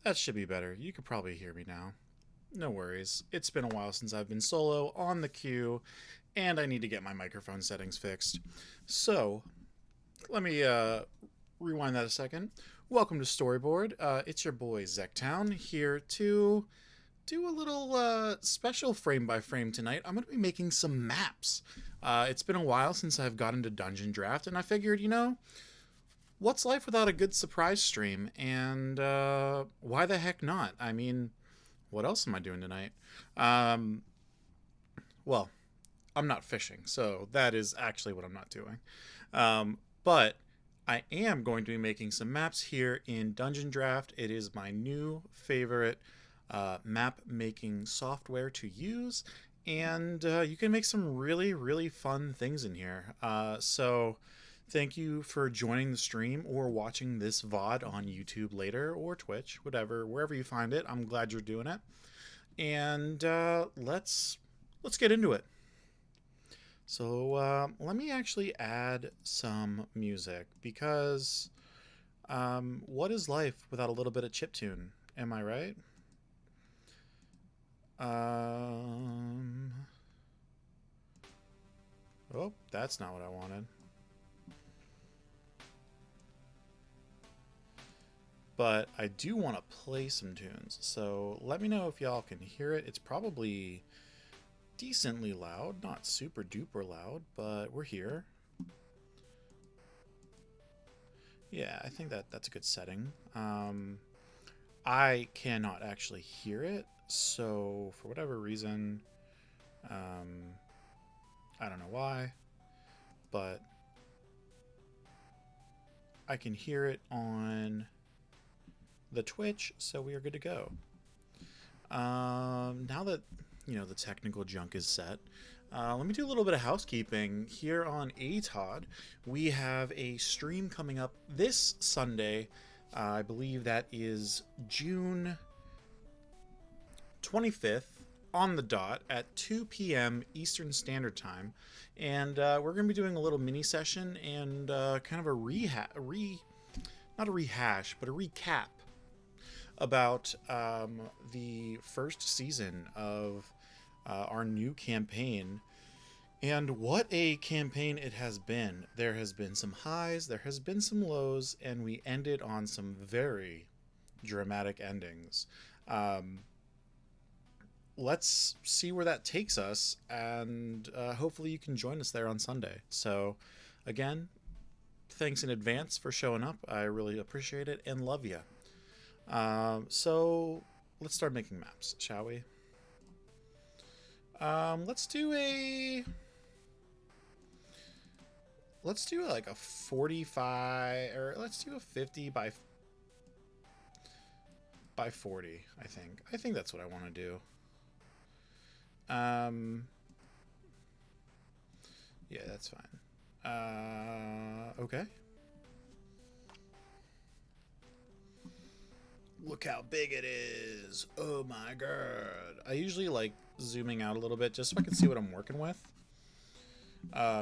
That should be better. You could probably hear me now. No worries. It's been a while since I've been solo on the queue, and I need to get my microphone settings fixed. So, let me rewind that a second. Welcome to Storyboard. It's your boy Zektown here to do a little special frame by frame tonight. I'm going to be making some maps. It's been a while since I've gotten to Dungeon Draft, and I figured, what's life without a good surprise stream? And why the heck not? I mean, what else am I doing tonight? Um, well, I'm not fishing, so that is actually what I'm not doing. But I am going to be making some maps here in Dungeon Draft. It is my new favorite map making software to use, and you can make some really, really fun things in here. So thank you for joining the stream or watching this VOD on YouTube later or Twitch, whatever, wherever you find it. I'm glad you're doing it. And let's get into it. So let me actually add some music because what is life without a little bit of chiptune? Am I right? Oh, that's not what I wanted. But I do want to play some tunes, so let me know if y'all can hear it. It's probably decently loud, not super duper loud, but we're here. Yeah, I think that's a good setting. I cannot actually hear it, so for whatever reason, I don't know why, but I can hear it on the Twitch, so we are good to go. Now that the technical junk is set, let me do a little bit of housekeeping here on Atod. We have a stream coming up this Sunday. I believe that is June 25th on the dot at 2 p.m. Eastern Standard Time, and we're going to be doing a little mini session and kind of a not a rehash, but a recap about the first season of our new campaign, and what a campaign it has been. There has been some highs, there has been some lows, and we ended on some very dramatic endings. Let's see where that takes us, and hopefully you can join us there on Sunday. So again, thanks in advance for showing up. I really appreciate it and love you. So let's start making maps, shall we? Let's do like a 45, or let's do a 50 by 40. I think that's what I want to do. Yeah, that's fine. Okay. Look how big it is. Oh my god. I usually like zooming out a little bit just so I can see what I'm working with.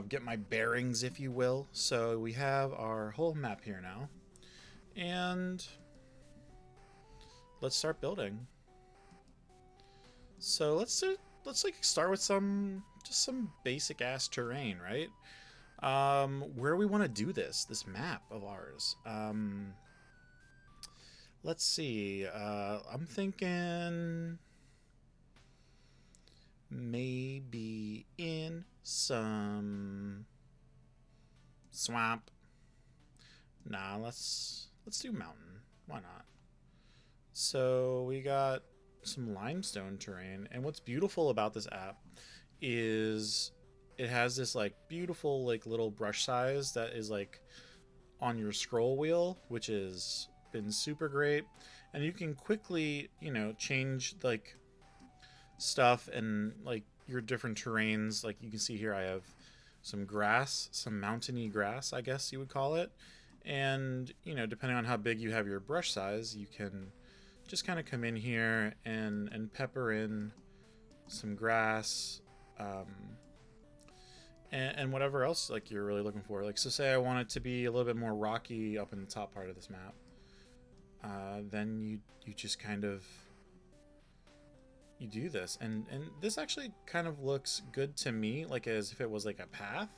Get my bearings, if you will. So we have our whole map here now. And let's start building. So let's like start with some basic ass terrain, right? Where do we want to do this map of ours? Let's see. I'm thinking maybe in some swamp. Nah, let's do mountain. Why not? So we got some limestone terrain, and what's beautiful about this app is it has this like beautiful like little brush size that is like on your scroll wheel, which is been super great, and you can quickly change like stuff and like your different terrains. Like you can see here I have some grass, some mountainy grass, I guess you would call it, and depending on how big you have your brush size, you can just kind of come in here and pepper in some grass, and whatever else like you're really looking for. Like, so say I want it to be a little bit more rocky up in the top part of this map. then you just kind of you do this, and this actually kind of looks good to me, like as if it was like a path.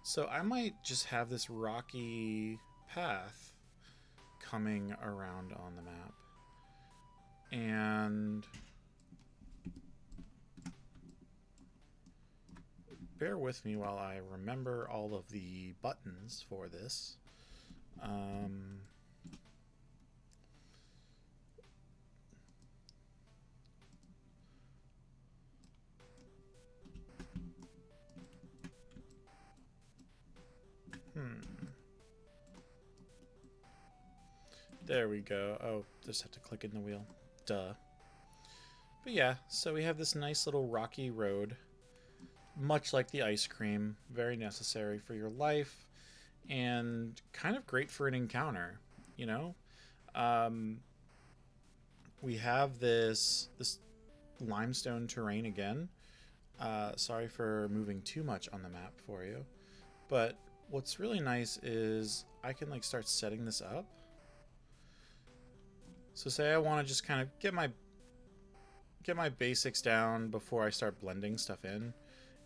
So I might just have this rocky path coming around on the map, and bear with me while I remember all of the buttons for this. There we go. Oh, just have to click in the wheel. Duh. But yeah, so we have this nice little rocky road, much like the ice cream, very necessary for your life, and kind of great for an encounter, you know? Um, we have this limestone terrain again. Sorry for moving too much on the map for you, but what's really nice is I can like start setting this up. So say I want to just kind of get my basics down before I start blending stuff in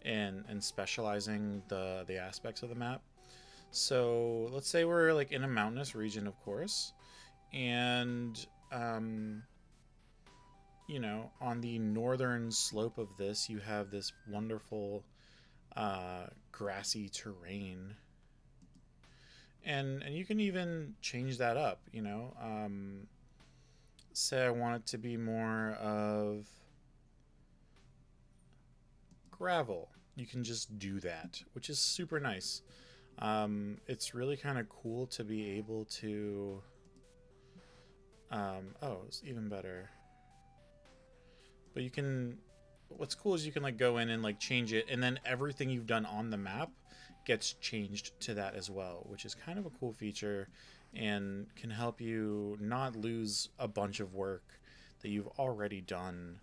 and specializing the aspects of the map. So let's say we're like in a mountainous region, of course, and you know, on the northern slope of this, you have this wonderful grassy terrain, and you can even change that up. You know, say I want it to be more of gravel. You can just do that, which is super nice. It's really kind of cool to be able to. Oh, it's even better. But you can. What's cool is you can like go in and like change it, and then everything you've done on the map gets changed to that as well, which is kind of a cool feature and can help you not lose a bunch of work that you've already done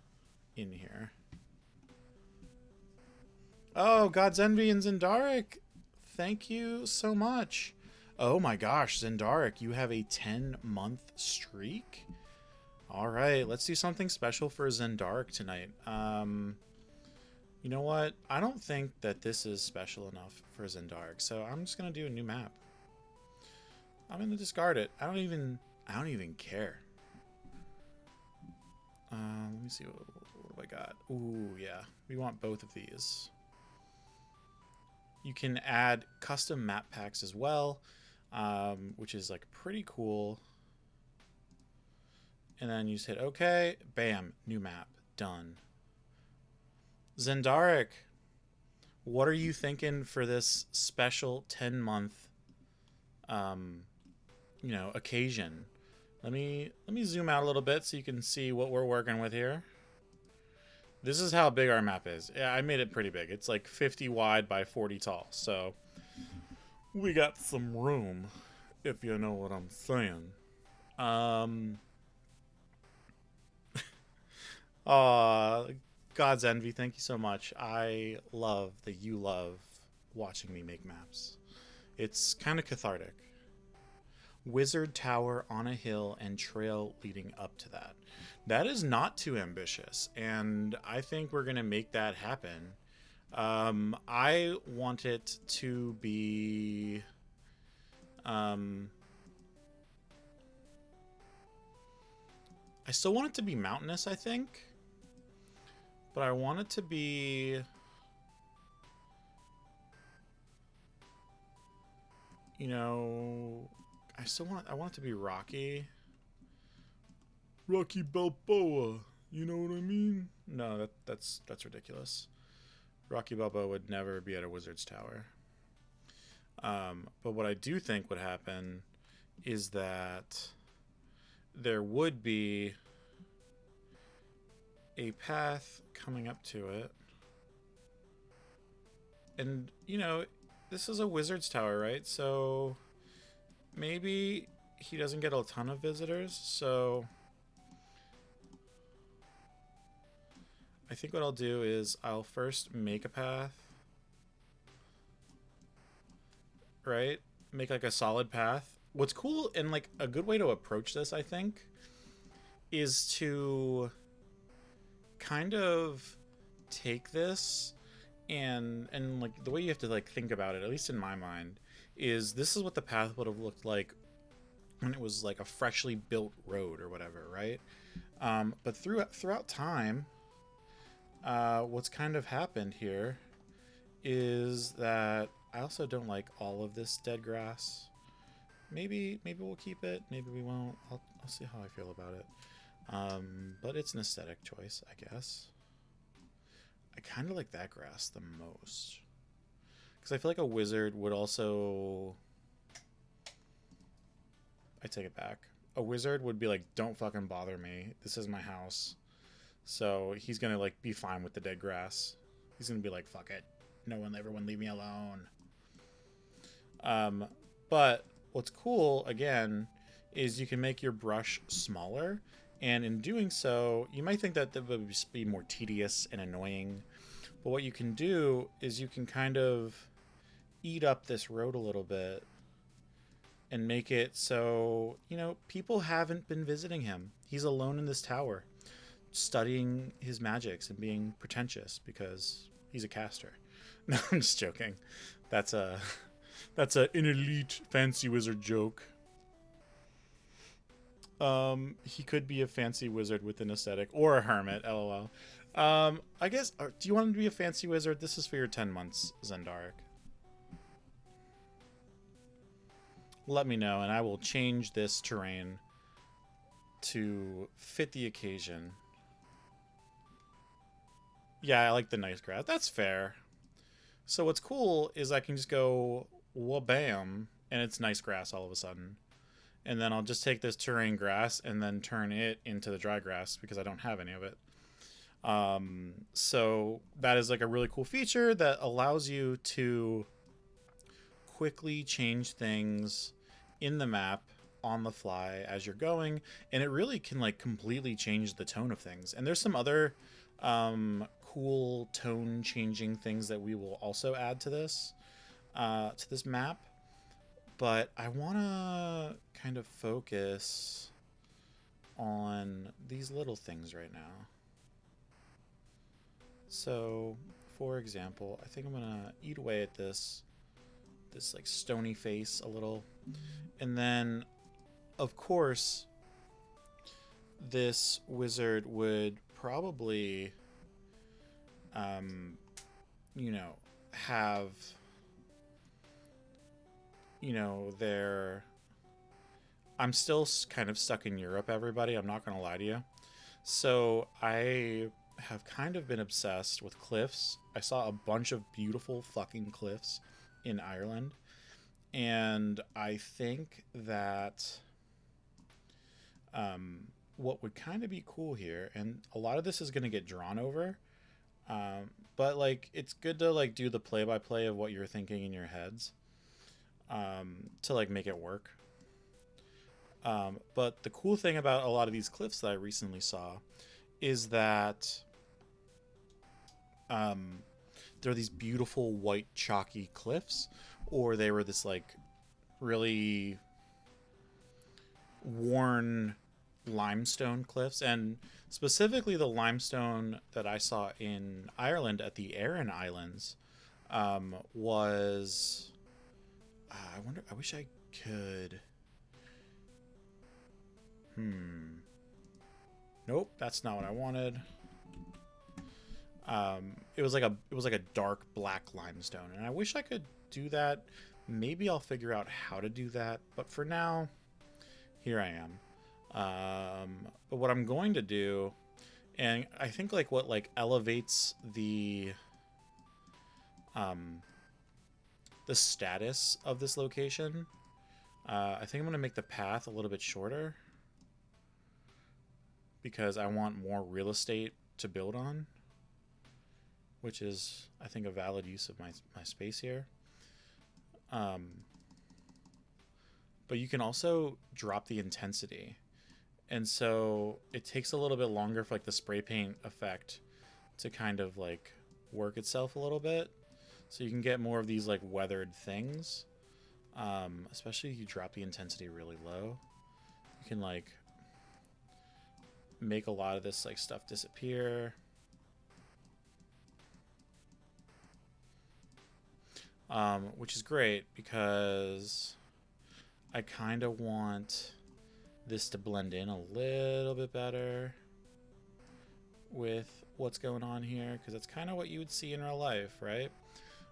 in here. Oh, God's Envy and Zendaric, thank you so much. Oh my gosh, Zendaric, you have a 10-month streak? All right, let's do something special for Zendaric tonight. You know what? I don't think that this is special enough for Zendaric, so I'm just gonna do a new map. I'm gonna discard it. I don't even care. Let me see what have I got. Ooh, yeah, we want both of these. You can add custom map packs as well, which is like pretty cool. And then you just hit OK, bam, new map, done. Zendaric, what are you thinking for this special 10-month, you know, occasion? Let me zoom out a little bit so you can see what we're working with here. This is how big our map is. Yeah, I made it pretty big. It's like 50 wide by 40 tall. So we got some room, if you know what I'm saying. God's Envy, thank you so much. I love that you love watching me make maps. It's kind of cathartic. Wizard Tower on a hill and trail leading up to that. That is not too ambitious, and I think we're going to make that happen. I want it to be... I still want it to be mountainous, I think. But I want it to be... You know... I want it to be rocky. Rocky Balboa. You know what I mean? No, that's ridiculous. Rocky Balboa would never be at a wizard's tower. But what I do think would happen is that there would be a path coming up to it. And, you know, this is a wizard's tower, right? So maybe he doesn't get a ton of visitors, so I think what I'll do is I'll first make a path, right? Make like a solid path what's cool and like a good way to approach this, I think, is to kind of take this and like the way you have to like think about it, at least in my mind, is this is what the path would have looked like when it was like a freshly built road or whatever, right? But throughout time, what's kind of happened here is that I also don't like all of this dead grass. Maybe we'll keep it. Maybe we won't. I'll see how I feel about it. But it's an aesthetic choice, I guess. I kind of like that grass the most. Because I feel like a wizard would also... I take it back. A wizard would be like, don't fucking bother me. This is my house. So he's going to like be fine with the dead grass. He's going to be like, fuck it. No one, everyone leave me alone. But what's cool, again, is you can make your brush smaller. And in doing so, you might think that that would be more tedious and annoying. But what you can do is you can kind of eat up this road a little bit and make it so, you know, people haven't been visiting him. He's alone in this tower, studying his magics and being pretentious because he's a caster. No, I'm just joking. That's an elite fancy wizard joke. He could be a fancy wizard with an aesthetic, or a hermit, lol. I guess, do you want him to be a fancy wizard? This is for your 10 months, Zendaric. Let me know, and I will change this terrain to fit the occasion. Yeah, I like the nice grass. That's fair. So what's cool is I can just go, wha-bam, and it's nice grass all of a sudden. And then I'll just take this terrain grass and then turn it into the dry grass because I don't have any of it. So that is like a really cool feature that allows you to quickly change things in the map on the fly as you're going. And it really can like completely change the tone of things. And there's some other cool tone changing things that we will also add to this map. But I want to kind of focus on these little things right now. So, for example, I think I'm going to eat away at this like stony face a little. And then, of course, this wizard would probably, you know, have... you know, I'm still kind of stuck in Europe, everybody. I'm not going to lie to you. So I have kind of been obsessed with cliffs. I saw a bunch of beautiful fucking cliffs in Ireland. And I think that what would kind of be cool here, and a lot of this is going to get drawn over, but like it's good to like do the play-by-play of what you're thinking in your heads. To like make it work. But the cool thing about a lot of these cliffs that I recently saw is that there are these beautiful white chalky cliffs, or they were this like really worn limestone cliffs. And specifically the limestone that I saw in Ireland at the Aran Islands was... I wish I could... Nope, that's not what I wanted. It was like a dark black limestone, and I wish I could do that. Maybe I'll figure out how to do that, but for now, here I am. But what I'm going to do, and I think like what like elevates the status of this location, I think I'm going to make the path a little bit shorter because I want more real estate to build on, which is, I think, a valid use of my space here. But you can also drop the intensity, and so it takes a little bit longer for like the spray paint effect to kind of like work itself a little bit. So you can get more of these like weathered things. Especially if you drop the intensity really low. You can like make a lot of this like stuff disappear. Which is great because I kind of want this to blend in a little bit better with what's going on here, because that's kind of what you would see in real life, right?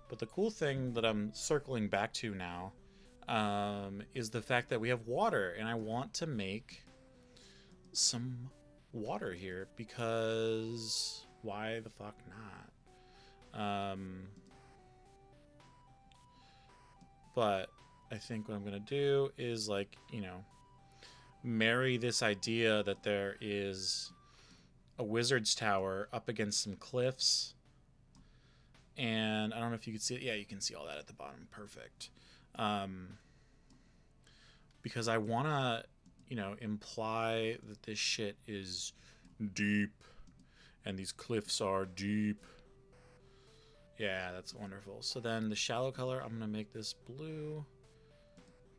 But the cool thing that I'm circling back to now is the fact that we have water, and I want to make some water here because why the fuck not? But I think what I'm gonna do is, like, you know, marry this idea that there is a wizard's tower up against some cliffs, and I don't know if you can see it. Yeah, you can see all that at the bottom. Perfect. Because I want to, you know, imply that this shit is deep and these cliffs are deep. Yeah, that's wonderful. So then the shallow color, I'm going to make this blue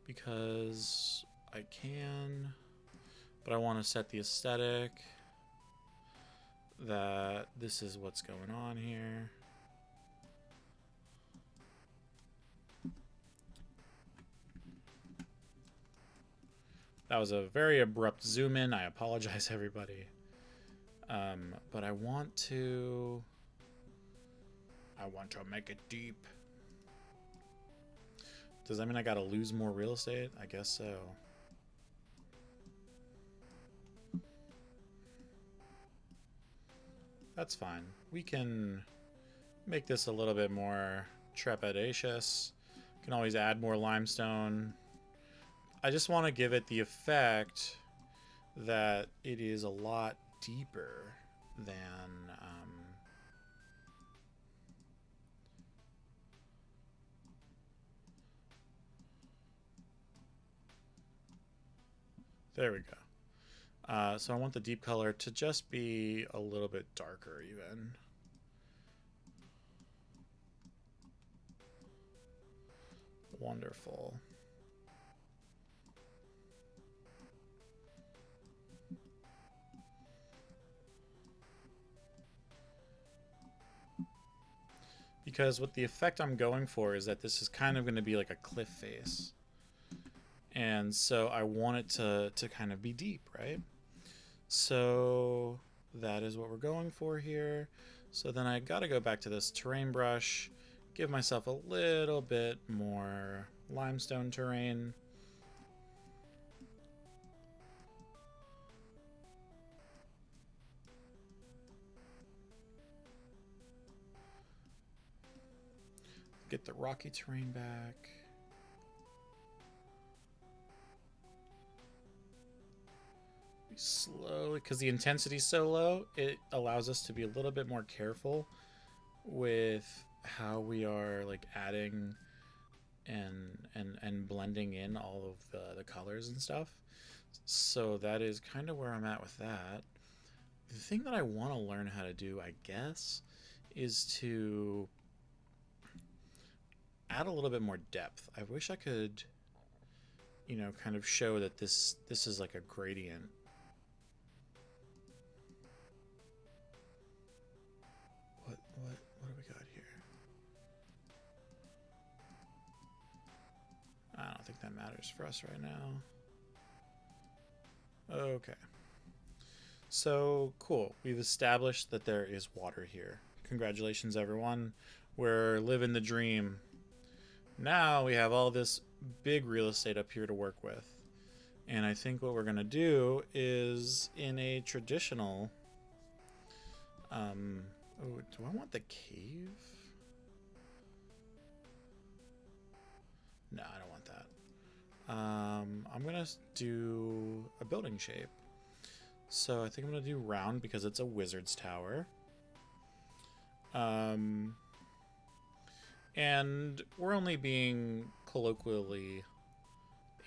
because I can, but I want to set the aesthetic that this is what's going on here. That was a very abrupt zoom in. I apologize, everybody. But I want to make it deep. Does that mean I gotta lose more real estate? I guess so. That's fine. We can make this a little bit more trepidatious. Can always add more limestone. I just want to give it the effect that it is a lot deeper than there we go. So I want the deep color to just be a little bit darker even. Wonderful. Because what the effect I'm going for is that this is kind of going to be like a cliff face. And so I want it to kind of be deep, right? So that is what we're going for here. So then I got to go back to this terrain brush, give myself a little bit more limestone terrain. Get the rocky terrain back. Slowly, because the intensity is so low, it allows us to be a little bit more careful with how we are like adding and blending in all of the colors and stuff. So that is kind of where I'm at with that. The thing that I want to learn how to do, I guess, is to add a little bit more depth. I wish I could, you know, kind of show that this is like a gradient. What do we got here? I don't think that matters for us right now. Okay. So, cool. We've established that there is water here. Congratulations, everyone. We're living the dream. Now we have all this big real estate up here to work with. And I think what we're going to do is in a traditional... oh, do I want the cave? No, I don't want that. I'm going to do a building shape. So I think I'm going to do round because it's a wizard's tower. And we're only being colloquially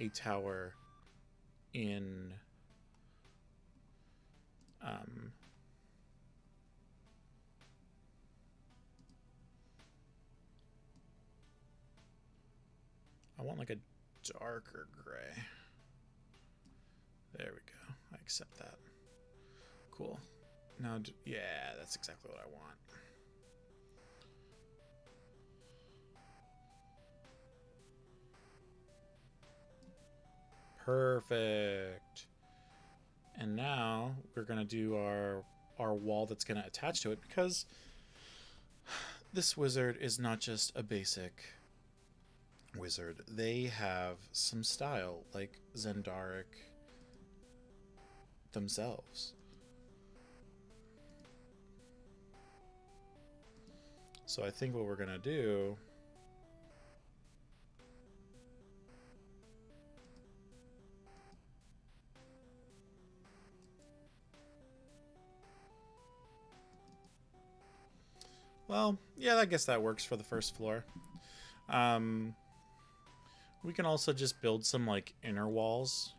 a tower in I want like a darker gray. There we go. I accept that. Cool. Now, yeah, that's exactly what I want. Perfect. And now we're going to do our wall that's going to attach to it, because this wizard is not just a basic wizard. They have some style, like Zendaric themselves. So I think what we're going to do well, yeah, I guess that works for the first floor. We can also just build some like inner walls,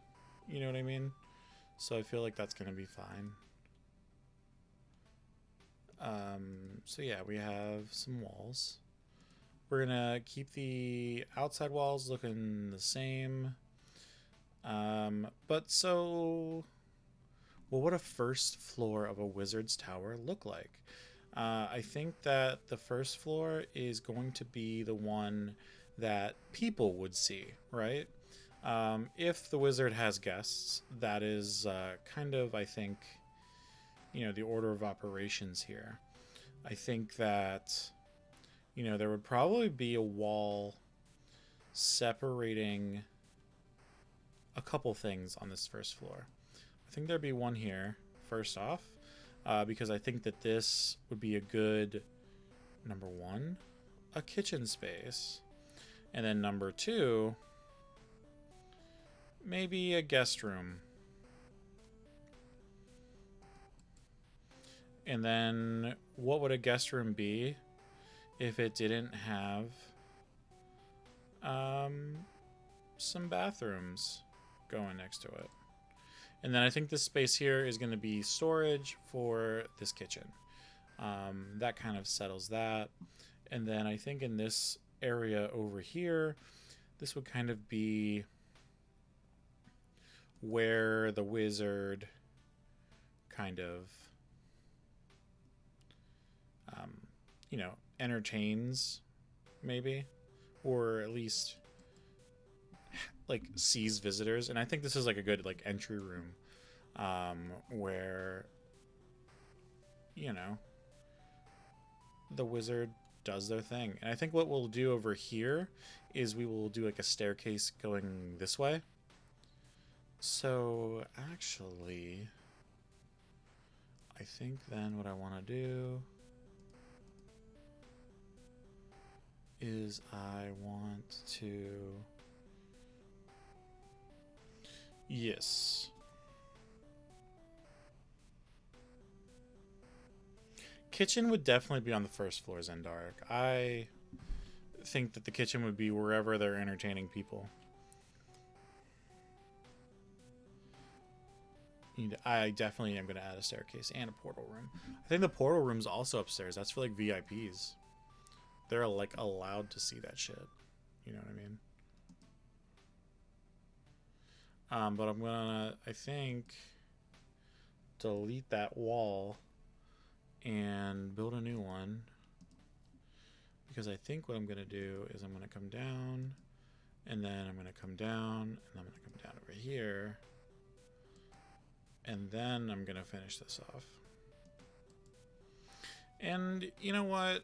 you know what I mean? So I feel like that's going to be fine. So yeah, we have some walls. We're gonna keep the outside walls looking the same. But so, what would a first floor of a wizard's tower look like? I think that the first floor is going to be the one that people would see, right? If the wizard has guests, that is kind of, I think, the order of operations here. I think that, there would probably be a wall separating a couple things on this first floor. I think there'd be one here, first off, because I think that this would be a good, number one, a kitchen space. And then number two, maybe a guest room. And then what would a guest room be if it didn't have some bathrooms going next to it? And then I think this space here is going to be storage for this kitchen. That kind of settles that. And then I think in this area over here, this would kind of be where the wizard kind of entertains, maybe, or at least like sees visitors. And I think this is like a good like entry room, where the wizard does their thing. And I think what we'll do over here is we will do like a staircase going this way. So actually, I think then what I want to do is I want to, yes, kitchen would definitely be on the first floor, Zendaric. I think that the kitchen would be wherever they're entertaining people. I definitely am going to add a staircase and a portal room. I think the portal room's also upstairs. That's for like VIPs. They're like allowed to see that shit. You know what I mean? But I'm gonna, I think, delete that wall and build a new one, because I think what I'm gonna do is I'm gonna come down, and then I'm gonna come down, and I'm gonna come down over here, and then I'm gonna finish this off. And you know what?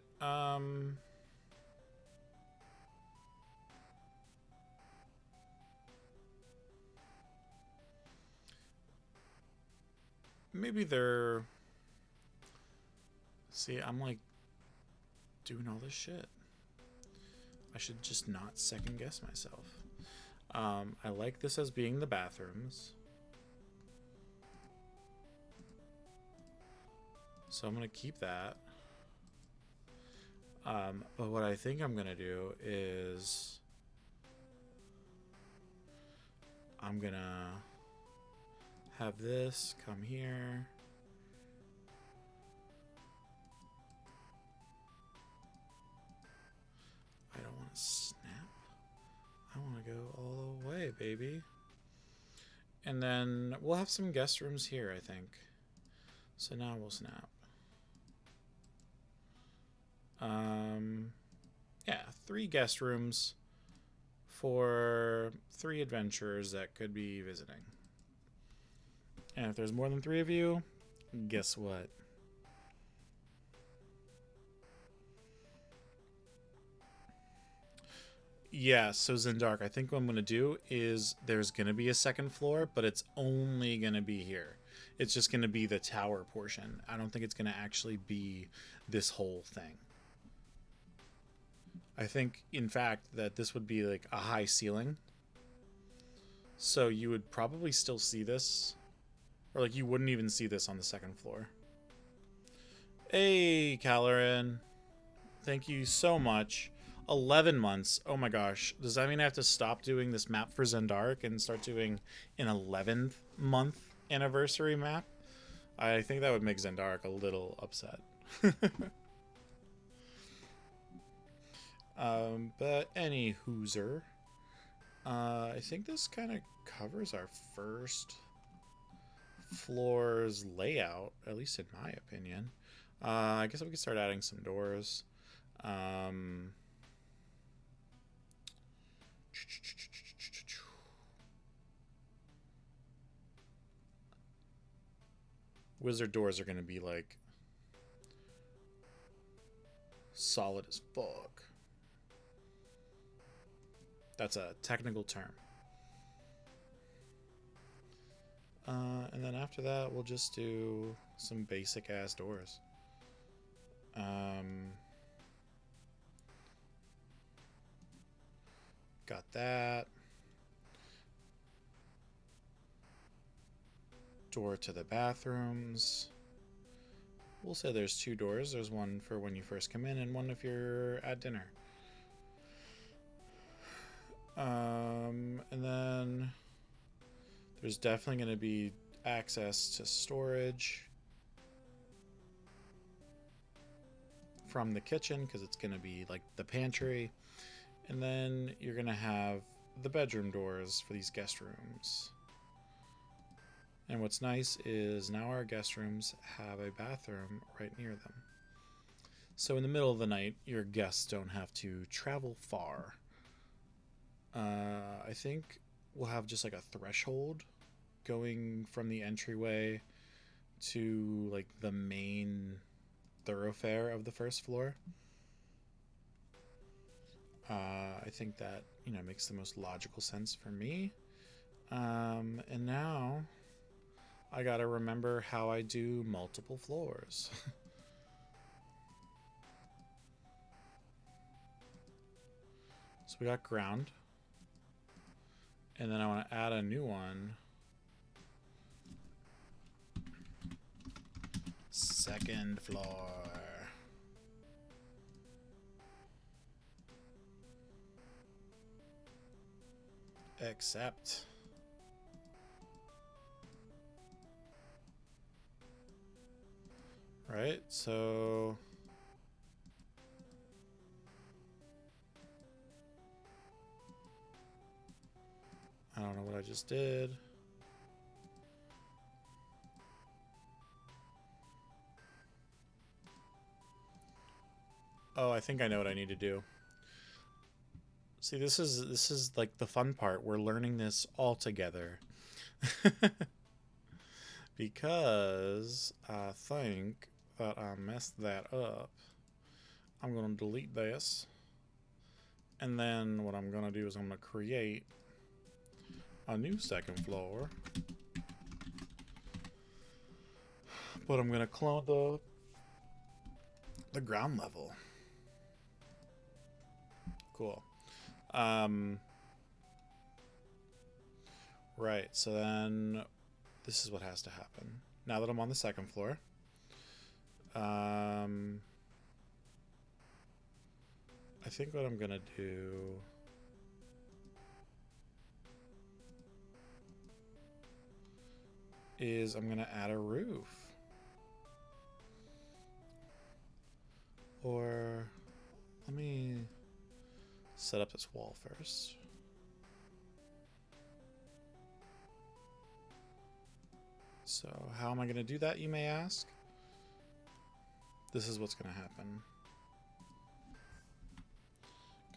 Maybe they're... See, I'm like doing all this shit. I should just not second guess myself. I like this as being the bathrooms. So I'm going to keep that. But what I think I'm going to do is I'm going to have this come here. I don't want to snap. I want Okay, baby. And then we'll have some guest rooms here, I think. So now we'll snap. Yeah, 3 guest rooms for 3 adventurers that could be visiting. And if there's more than 3 of you, guess what? Yeah, so Zendark, I think what I'm going to do is there's going to be a second floor, but it's only going to be here. It's just going to be the tower portion. I don't think it's going to actually be this whole thing. I think, in fact, that this would be like a high ceiling. So you would probably still see this. Or like you wouldn't even see this on the second floor. Hey, Caloran. Thank you so much. 11 months. Oh my gosh. Does that mean I have to stop doing this map for Zendark and start doing an 11th month anniversary map? I think that would make Zendark a little upset. But any hooser. I think this kind of covers our first floor's layout, at least in my opinion. I guess we could start adding some doors. Wizard doors are going to be like solid as fuck. That's a technical term. And then after that, we'll just do some basic ass doors. Got that. Door to the bathrooms. We'll say there's 2 doors. There's one for when you first come in and one if you're at dinner. And then there's definitely going to be access to storage from the kitchen because it's going to be like the pantry. And then you're going to have the bedroom doors for these guest rooms. And what's nice is now our guest rooms have a bathroom right near them. So in the middle of the night, your guests don't have to travel far. I think we'll have just like a threshold going from the entryway to like the main thoroughfare of the first floor. I think that, makes the most logical sense for me. And now I gotta remember how I do multiple floors. So we got ground. And then I want to add a new one. Second floor. Accept. Right, so I don't know what I just did. Oh, I think I know what I need to do. See, this is like the fun part. We're learning this all together. Because I think that I messed that up. I'm going to delete this. And then what I'm going to do is I'm going to create a new second floor. But I'm going to clone the ground level. Cool. Right, so then this is what has to happen. Now that I'm on the second floor, I think what I'm gonna do is I'm gonna add a roof. Or let me set up this wall first. So how am I going to do that, you may ask? This is what's going to happen.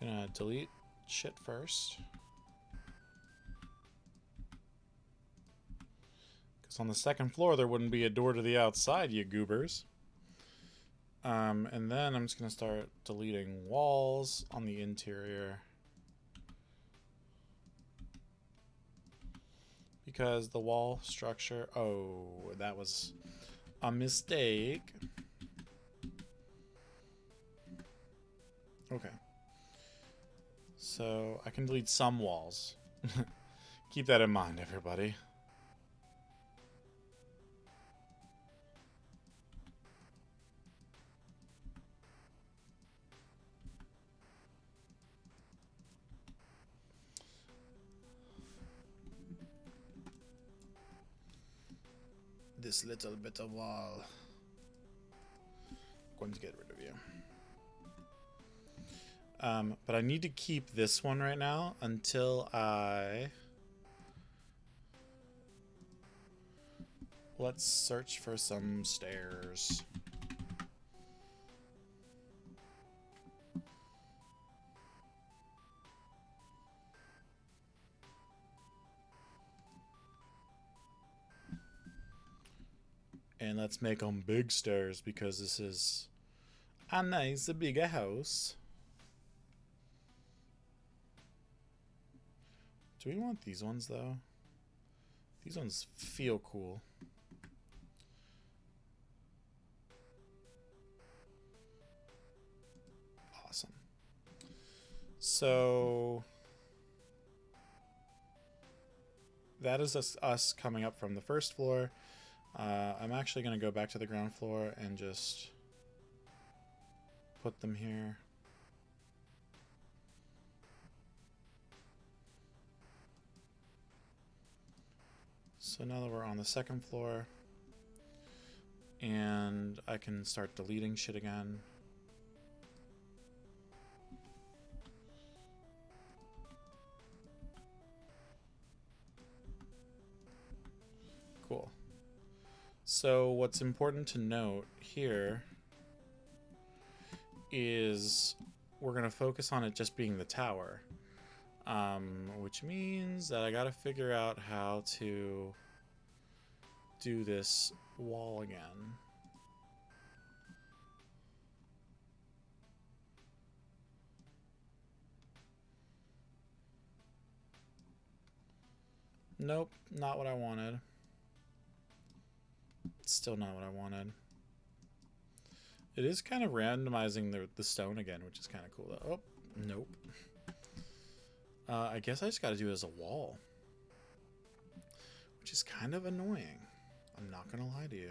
Gonna delete shit first. Because on the second floor there wouldn't be a door to the outside, you goobers. And then I'm just gonna start deleting walls on the interior. Because the wall structure, oh, that was a mistake. Okay. So I can delete some walls. Keep that in mind, everybody. This little bit of wall. I'm going to get rid of you. But I need to keep this one right now until let's search for some stairs. And let's make them big stairs because this is a nice, bigger house. Do we want these ones, though? These ones feel cool. Awesome. So that is us coming up from the first floor. I'm actually going to go back to the ground floor and just put them here. So now that we're on the second floor, and I can start deleting shit again. Cool. So what's important to note here is we're going to focus on it just being the tower. Which means that I gotta figure out how to do this wall again. Nope, not what I wanted. Still not what I wanted. It is kind of randomizing the stone again, which is kind of cool. Oh, nope. I guess I just got to do it as a wall, which is kind of annoying. I'm not going to lie to you.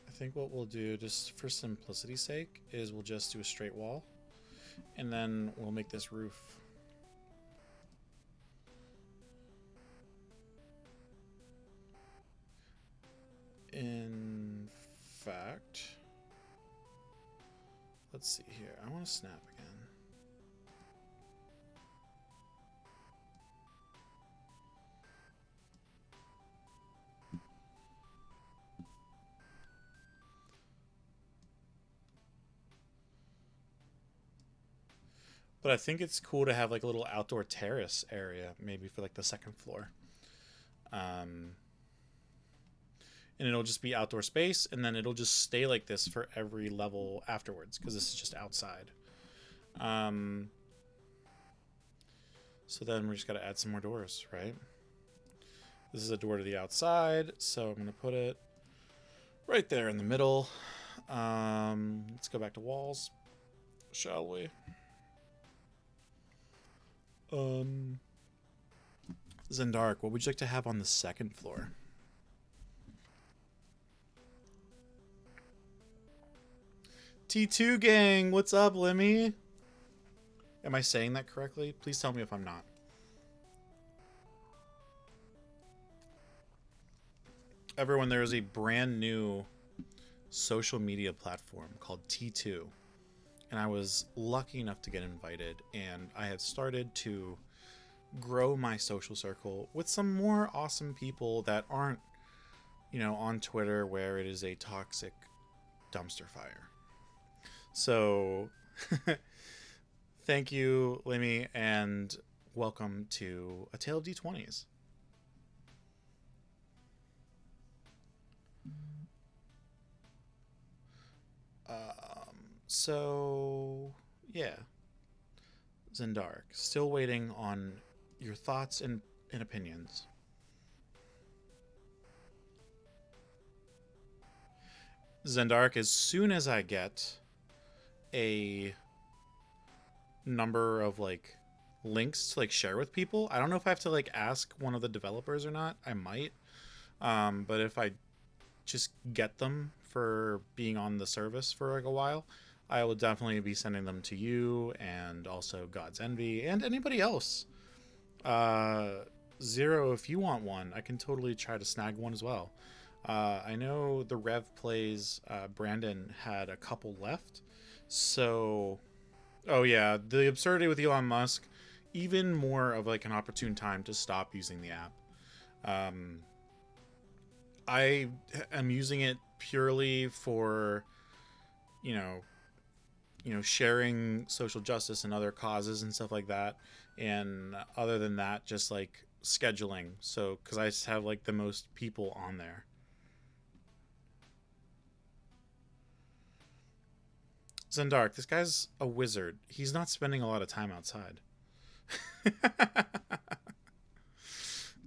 I think what we'll do, just for simplicity's sake, is we'll just do a straight wall, and then we'll make this roof. In fact, let's see here. I want to snap again. But I think it's cool to have like a little outdoor terrace area, maybe for like the second floor. And it'll just be outdoor space, and then it'll just stay like this for every level afterwards, because this is just outside. So then we just got to add some more doors, right? This is a door to the outside, so I'm going to put it right there in the middle. Let's go back to walls, shall we? Zendark, what would you like to have on the second floor? T2 gang, what's up, Lemmy? Am I saying that correctly? Please tell me if I'm not. everyone, there is a brand new social media platform called T2. And I was lucky enough to get invited, and I have started to grow my social circle with some more awesome people that aren't, on Twitter where it is a toxic dumpster fire. So, thank you, Limmy, and welcome to A Tale of D20s. So, yeah. Zendark, still waiting on your thoughts and opinions. Zendark, as soon as I get a number of like links to like share with people, I don't know if I have to like ask one of the developers or not. I might. But if I just get them for being on the service for like a while, I will definitely be sending them to you and also God's Envy and anybody else. Zero, if you want one, I can totally try to snag one as well. I know the Rev Plays Brandon had a couple left. So, oh yeah, the absurdity with Elon Musk, even more of like an opportune time to stop using the app. I am using it purely for, you know, sharing social justice and other causes and stuff like that. And other than that, just like scheduling. So, because I just have like the most people on there. Zendark, this guy's a wizard. He's not spending a lot of time outside.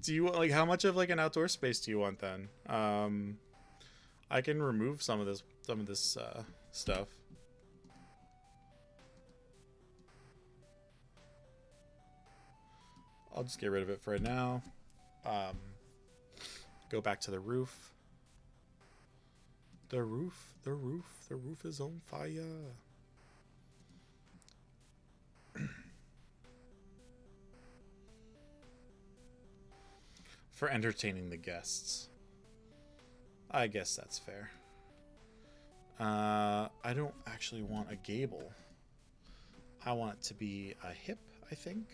Do you like how much of like an outdoor space do you want then? I can remove some of this stuff. I'll just get rid of it for right now. Um, Go back to the roof. The roof is on fire. For entertaining the guests. I guess that's fair. I don't actually want a gable. I want it to be a hip, I think.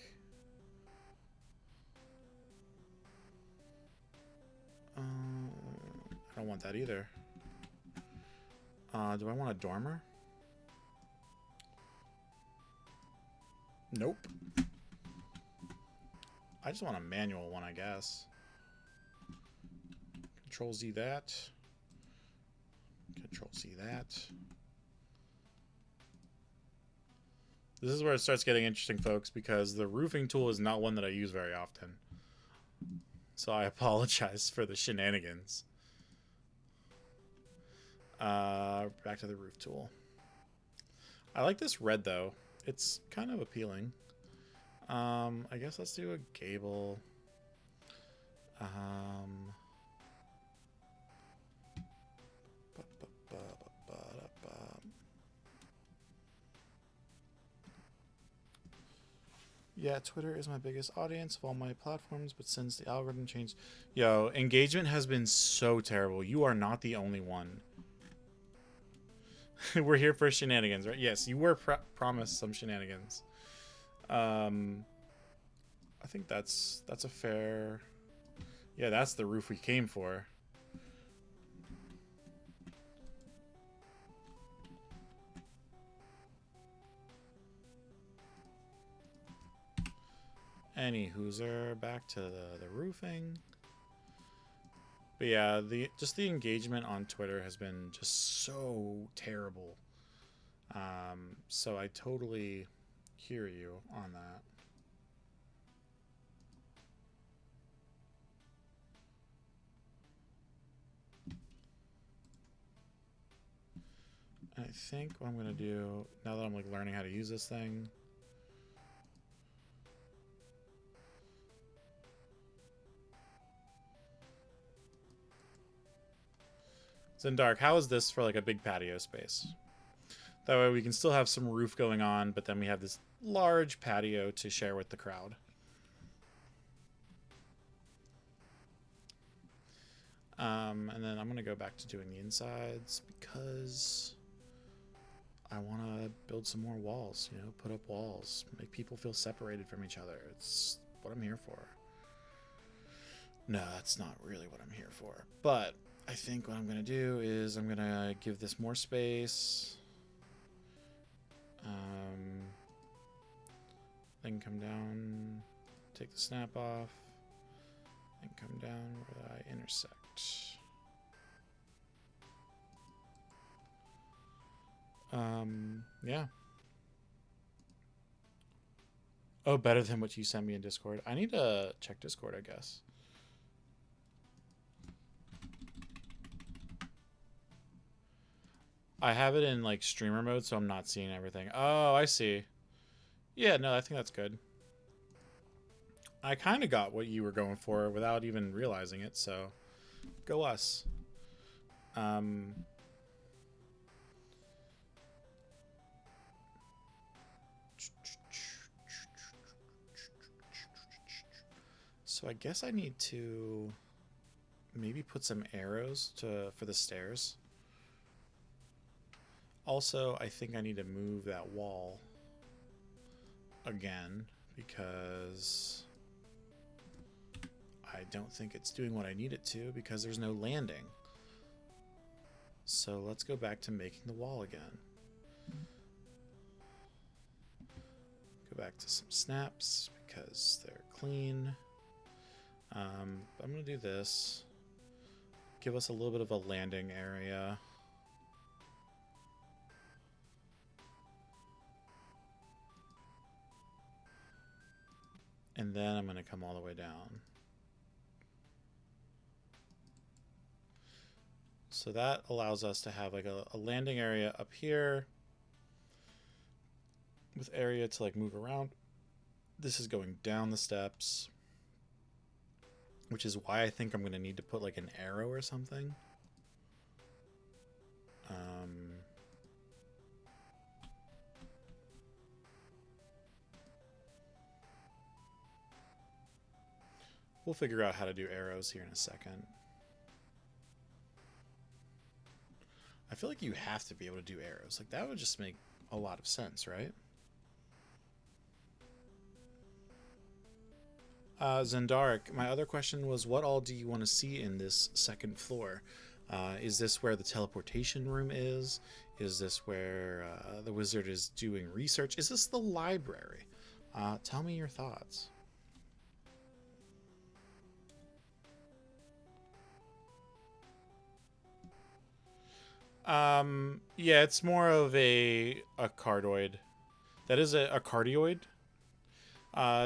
I don't want that either. Do I want a dormer? Nope. I just want a manual one, I guess. Control Z that. Control Z that. This is where it starts getting interesting, folks, because the roofing tool is not one that I use very often. So I apologize for the shenanigans. Back to the roof tool. I like this red, though. It's kind of appealing. I guess let's do a gable. Yeah, Twitter is my biggest audience of all my platforms, but since the algorithm changed... Yo, engagement has been so terrible. You are not the only one. We're here for shenanigans, right? Yes, you were promised some shenanigans. I think that's a fair... Yeah, that's the roof we came for. Any hooser, back to the roofing. But yeah, the engagement on Twitter has been just so terrible. So I totally hear you on that. I think what I'm gonna do now that I'm like learning how to use this thing. Zendark, how is this for like a big patio space? That way we can still have some roof going on, but then we have this large patio to share with the crowd. And then I'm going to go back to doing the insides because I want to build some more walls, you know, put up walls, make people feel separated from each other. It's what I'm here for. No, that's not really what I'm here for. But I think what I'm going to do is I'm going to give this more space. Then come down, take the snap off, and come down where I intersect. Yeah. Oh, better than what you sent me in Discord. I need to check Discord, I guess. I have it in like streamer mode, so I'm not seeing everything. Oh, I see. Yeah, no, I think that's good. I kind of got what you were going for without even realizing it, so go us. So I guess I need to maybe put some arrows for the stairs. Also, I think I need to move that wall again because I don't think it's doing what I need it to because there's no landing. So let's go back to making the wall again. Go back to some snaps because they're clean. I'm going to do this. Give us a little bit of a landing area. And then I'm going to come all the way down. So that allows us to have like a landing area up here with area to like move around. This is going down the steps, which is why I think I'm going to need to put like an arrow or something. We'll figure out how to do arrows here in a second. I feel like you have to be able to do arrows. Like that would just make a lot of sense, right? Zendaric, my other question was, what all do you want to see in this second floor? Is this where the teleportation room is? Is this where the wizard is doing research? Is this the library? Tell me your thoughts. Yeah, it's more of a cardioid. That is a cardioid.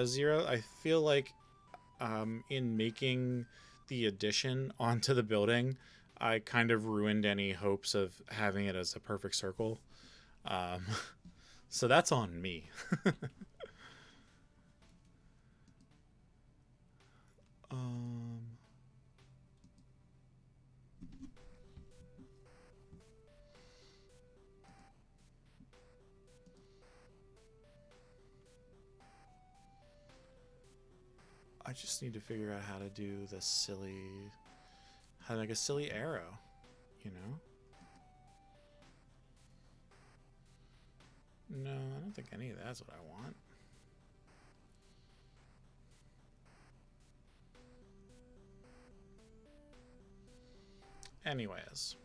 Zero, I feel like in making the addition onto the building, I kind of ruined any hopes of having it as a perfect circle. So that's on me. I just need to figure out how to do the silly, how to make a silly arrow, you know? No, I don't think any of that's what I want. Anyways.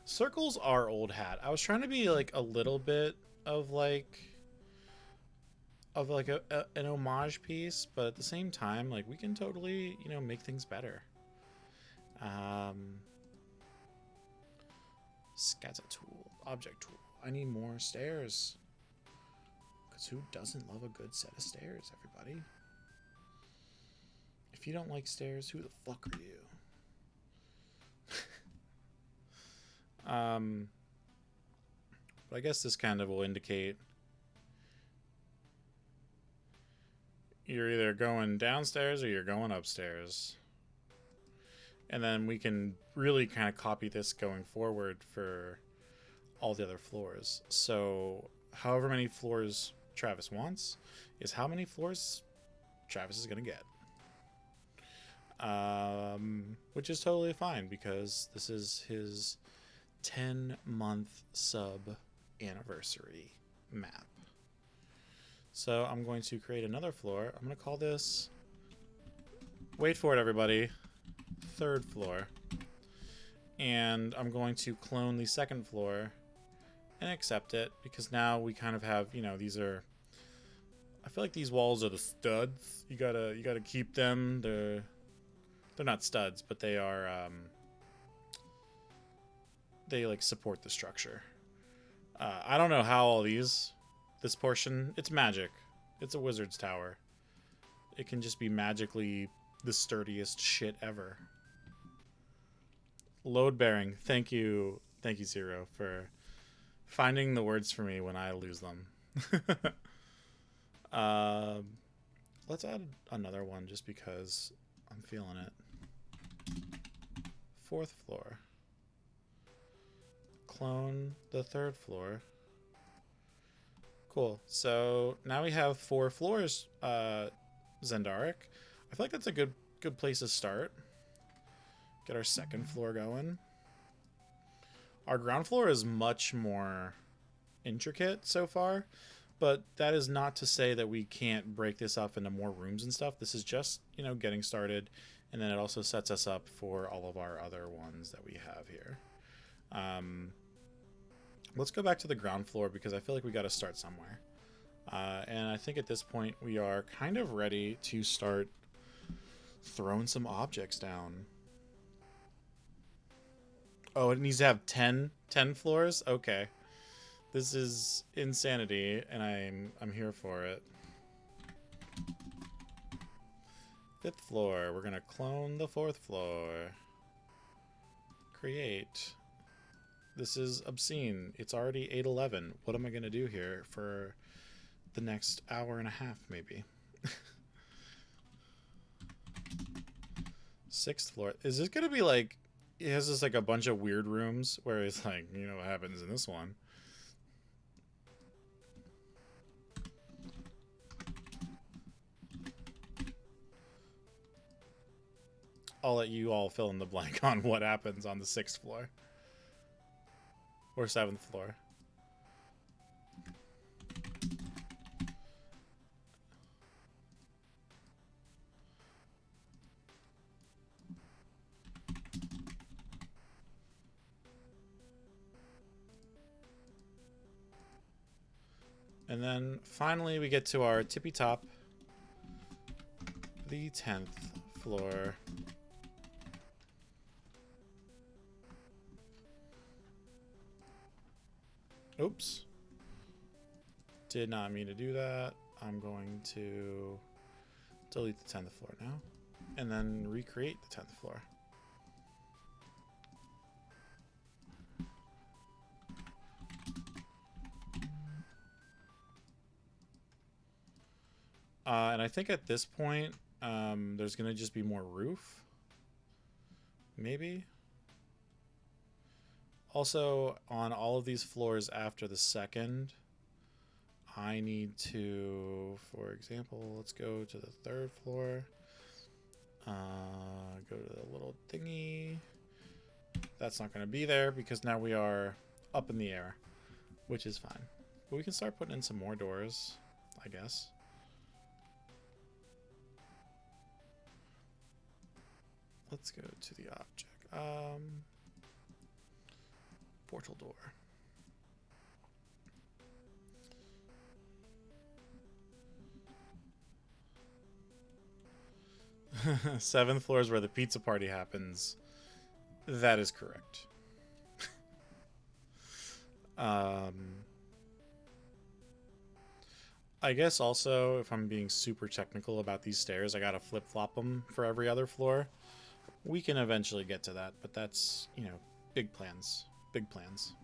Circles are old hat. I was trying to be like a little bit of like an homage piece, but at the same time, like we can totally, you know, make things better. Scatter tool, object tool. I need more stairs. Because who doesn't love a good set of stairs, everybody? If you don't like stairs, who the fuck are you? But I guess this kind of will indicate you're either going downstairs or you're going upstairs. And then we can really kind of copy this going forward for all the other floors. So however many floors Travis wants is how many floors Travis is going to get. Which is totally fine because this is his 10-month sub anniversary map. So I'm going to create another floor. I'm going to call this, wait for it everybody, 3rd floor. And I'm going to clone the 2nd floor and accept it because now we kind of have, you know, these are, I feel like these walls are the studs. You gotta keep them. They're not studs, but they are they like support the structure. I don't know how all this portion, it's magic. It's a wizard's tower. It can just be magically the sturdiest shit ever. Load bearing. Thank you, Zero, for finding the words for me when I lose them. Let's add another one just because I'm feeling it. 4th floor. Clone the 3rd floor. Cool. So now we have 4 floors, Zendaric. I feel like that's a good place to start. Get our 2nd floor going. Our ground floor is much more intricate so far, but that is not to say that we can't break this up into more rooms and stuff. This is just, you know, getting started, and then it also sets us up for all of our other ones that we have here. Let's go back to the ground floor because I feel like we got to start somewhere. And I think at this point we are kind of ready to start throwing some objects down. Oh, it needs to have 10 floors? Okay. This is insanity, and I'm here for it. 5th floor. We're gonna clone the 4th floor. Create. This is obscene. It's already 8:11. What am I gonna do here for the next hour and a half, maybe? 6th floor. Is this gonna be like? It has just like a bunch of weird rooms where it's like, you know what happens in this one. I'll let you all fill in the blank on what happens on the 6th floor. Or 7th floor. And then finally we get to our tippy top, the 10th floor. Oops. Did not mean to do that. I'm going to delete the 10th floor now and then recreate the 10th floor. And I think at this point, there's going to just be more roof. Maybe. Also, on all of these floors after the 2nd, I need to, for example, let's go to the 3rd floor. Go to the little thingy. That's not going to be there because now we are up in the air, which is fine. But we can start putting in some more doors, I guess. Let's go to the object. Portal door. Seventh floor is where the pizza party happens. That is correct. I guess also, if I'm being super technical about these stairs, I gotta flip-flop them for every other floor. We can eventually get to that, but that's, you know, big plans. Big plans.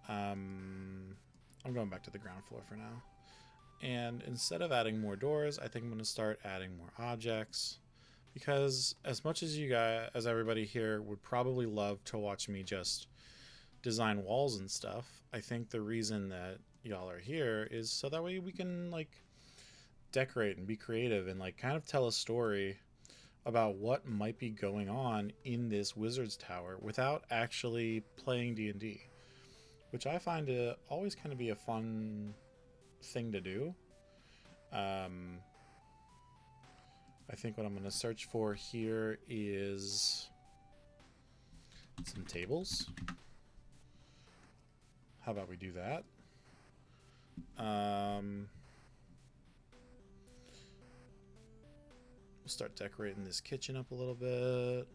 I'm going back to the ground floor for now. And instead of adding more doors, I think I'm going to start adding more objects. Because as much as you guys, as everybody here would probably love to watch me just design walls and stuff, I think the reason that y'all are here is so that way we can like decorate and be creative and like kind of tell a story about what might be going on in this wizard's tower without actually playing D&D, which I find to always kind of be a fun thing to do. I think what I'm going to search for here is some tables. How about we do that? We'll start decorating this kitchen up a little bit.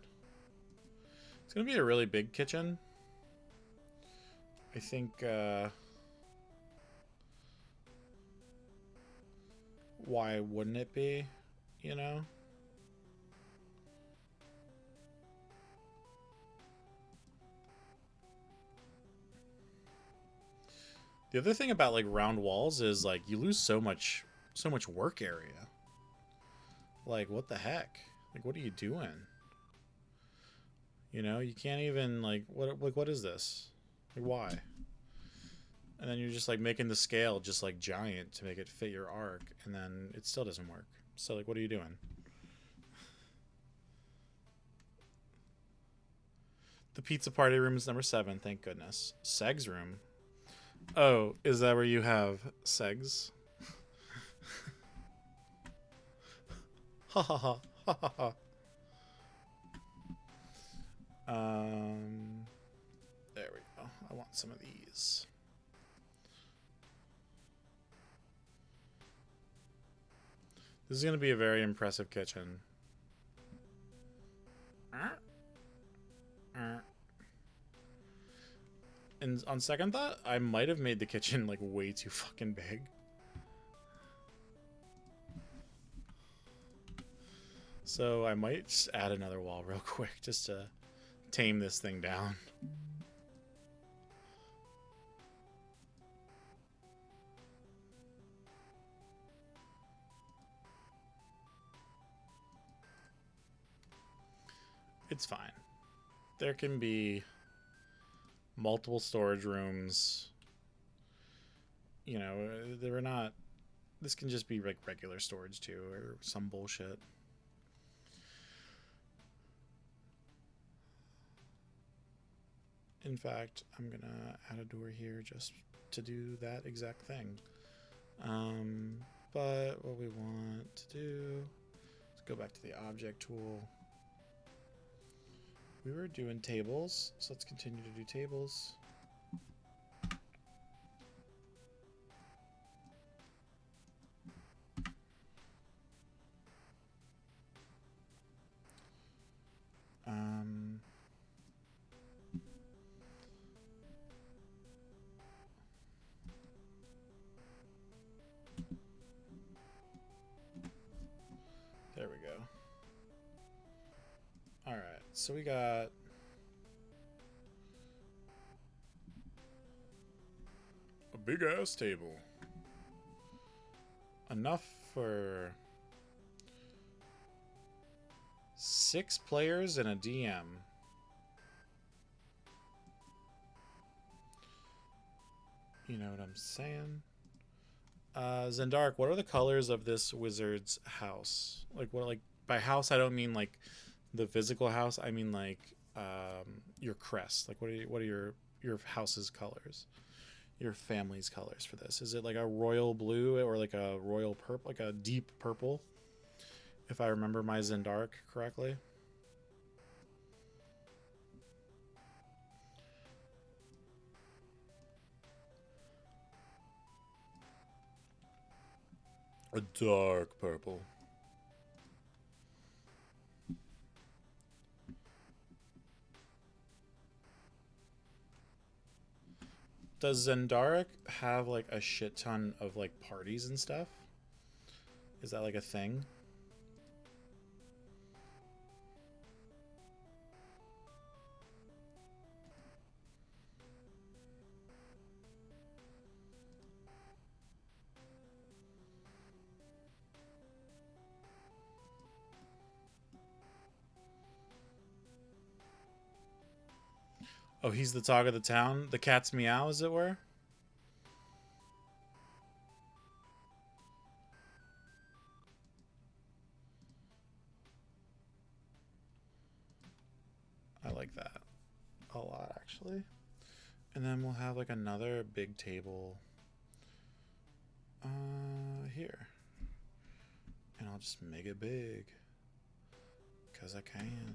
It's going to be a really big kitchen. I think why wouldn't it be, you know? The other thing about like round walls is like you lose so much work area. Like what the heck? Like what are you doing? You know, you can't even like what is this? Like why? And then you're just like making the scale just like giant to make it fit your arc, and then it still doesn't work. So like what are you doing? The pizza party room is number 7, thank goodness. Seg's room. Oh, is that where you have Segs? Ha ha ha ha ha ha. There we go. I want some of these. This is going to be a very impressive kitchen. And on second thought, I might have made the kitchen like way too fucking big. So I might just add another wall real quick just to tame this thing down. It's fine. There can be multiple storage rooms. You know, they're not... This can just be like regular storage too, or some bullshit. In fact, I'm gonna add a door here just to do that exact thing. But what we want to do is go back to the object tool. We were doing tables, so let's continue to do tables. There we go. All right, so we got a big ass table. Enough for 6 players and a DM. You know what I'm saying? Zendark, what are the colors of this wizard's house? Like what? Like by house, I don't mean like the physical house. I mean like your crest. Like what are your house's colors? Your family's colors for this? Is it like a royal blue or like a royal purple, like a deep purple? If I remember my Zendark correctly. A dark purple. Does Zendaric have like a shit ton of like parties and stuff? Is that like a thing? Oh, he's the talk of the town? The cat's meow, as it were? like that a lot, actually. And then we'll have like another big table here. And I'll just make it big because I can.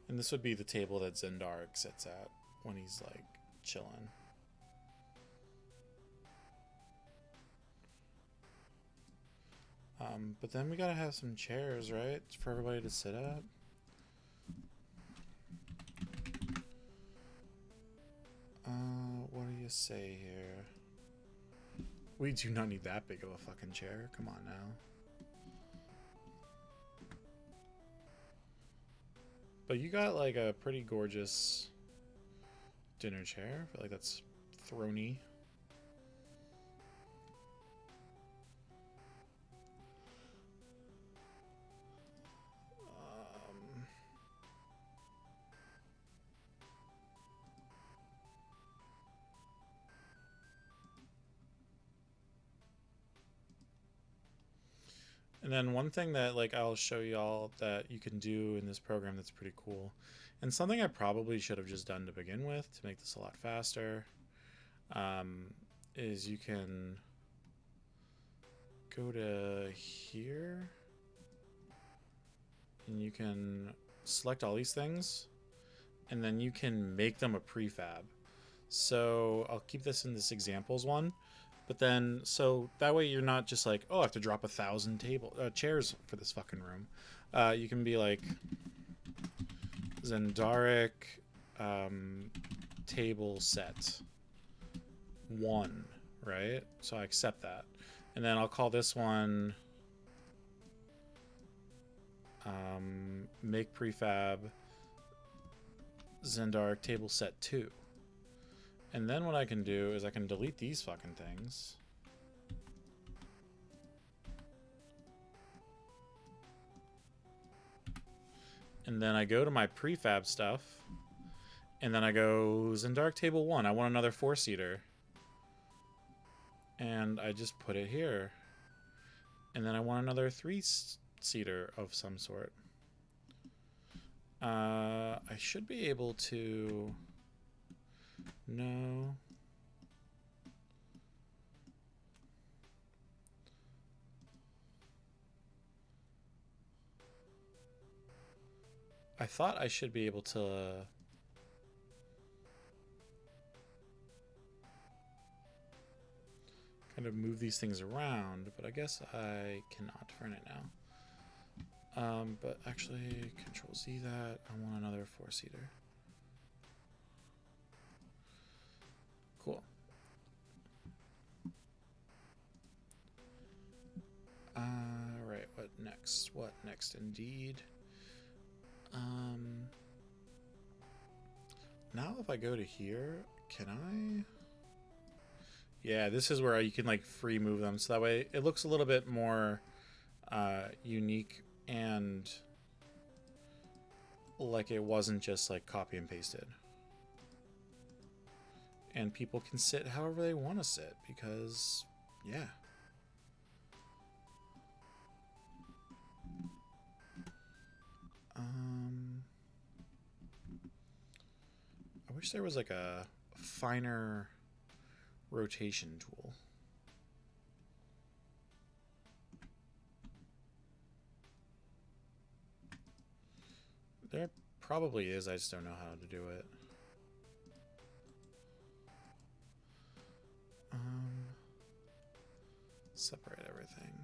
And this would be the table that Zendark sits at when he's like chilling. But then we gotta have some chairs, right? For everybody to sit at. What do you say here? We do not need that big of a fucking chair. Come on now. But you got like a pretty gorgeous dinner chair. I feel like that's throny. And then one thing that like I'll show y'all that you can do in this program that's pretty cool, and something I probably should have just done to begin with to make this a lot faster, is you can go to here and you can select all these things and then you can make them a prefab. So I'll keep this in this examples one. But then, so that way you're not just like, oh, I have to drop 1,000 chairs for this fucking room. You can be like, Zendaric table set 1, right? So I accept that. And then I'll call this one make prefab Zendaric table set 2. And then what I can do is I can delete these fucking things. And then I go to my prefab stuff. And then I go Zendaric table 1. I want another 4-seater. And I just put it here. And then I want another 3-seater of some sort. I should be able to... No. I thought I should be able to kind of move these things around, but I guess I cannot for right now. But actually, Control Z that. I want another 4-seater. Cool. Right, what next? What next indeed? Now if I go to here, can I? Yeah, this is where you can like free move them, so that way it looks a little bit more unique and like it wasn't just like copy and pasted. And people can sit however they want to sit because, yeah. I wish there was like a finer rotation tool. There probably is, I just don't know how to do it. Separate everything.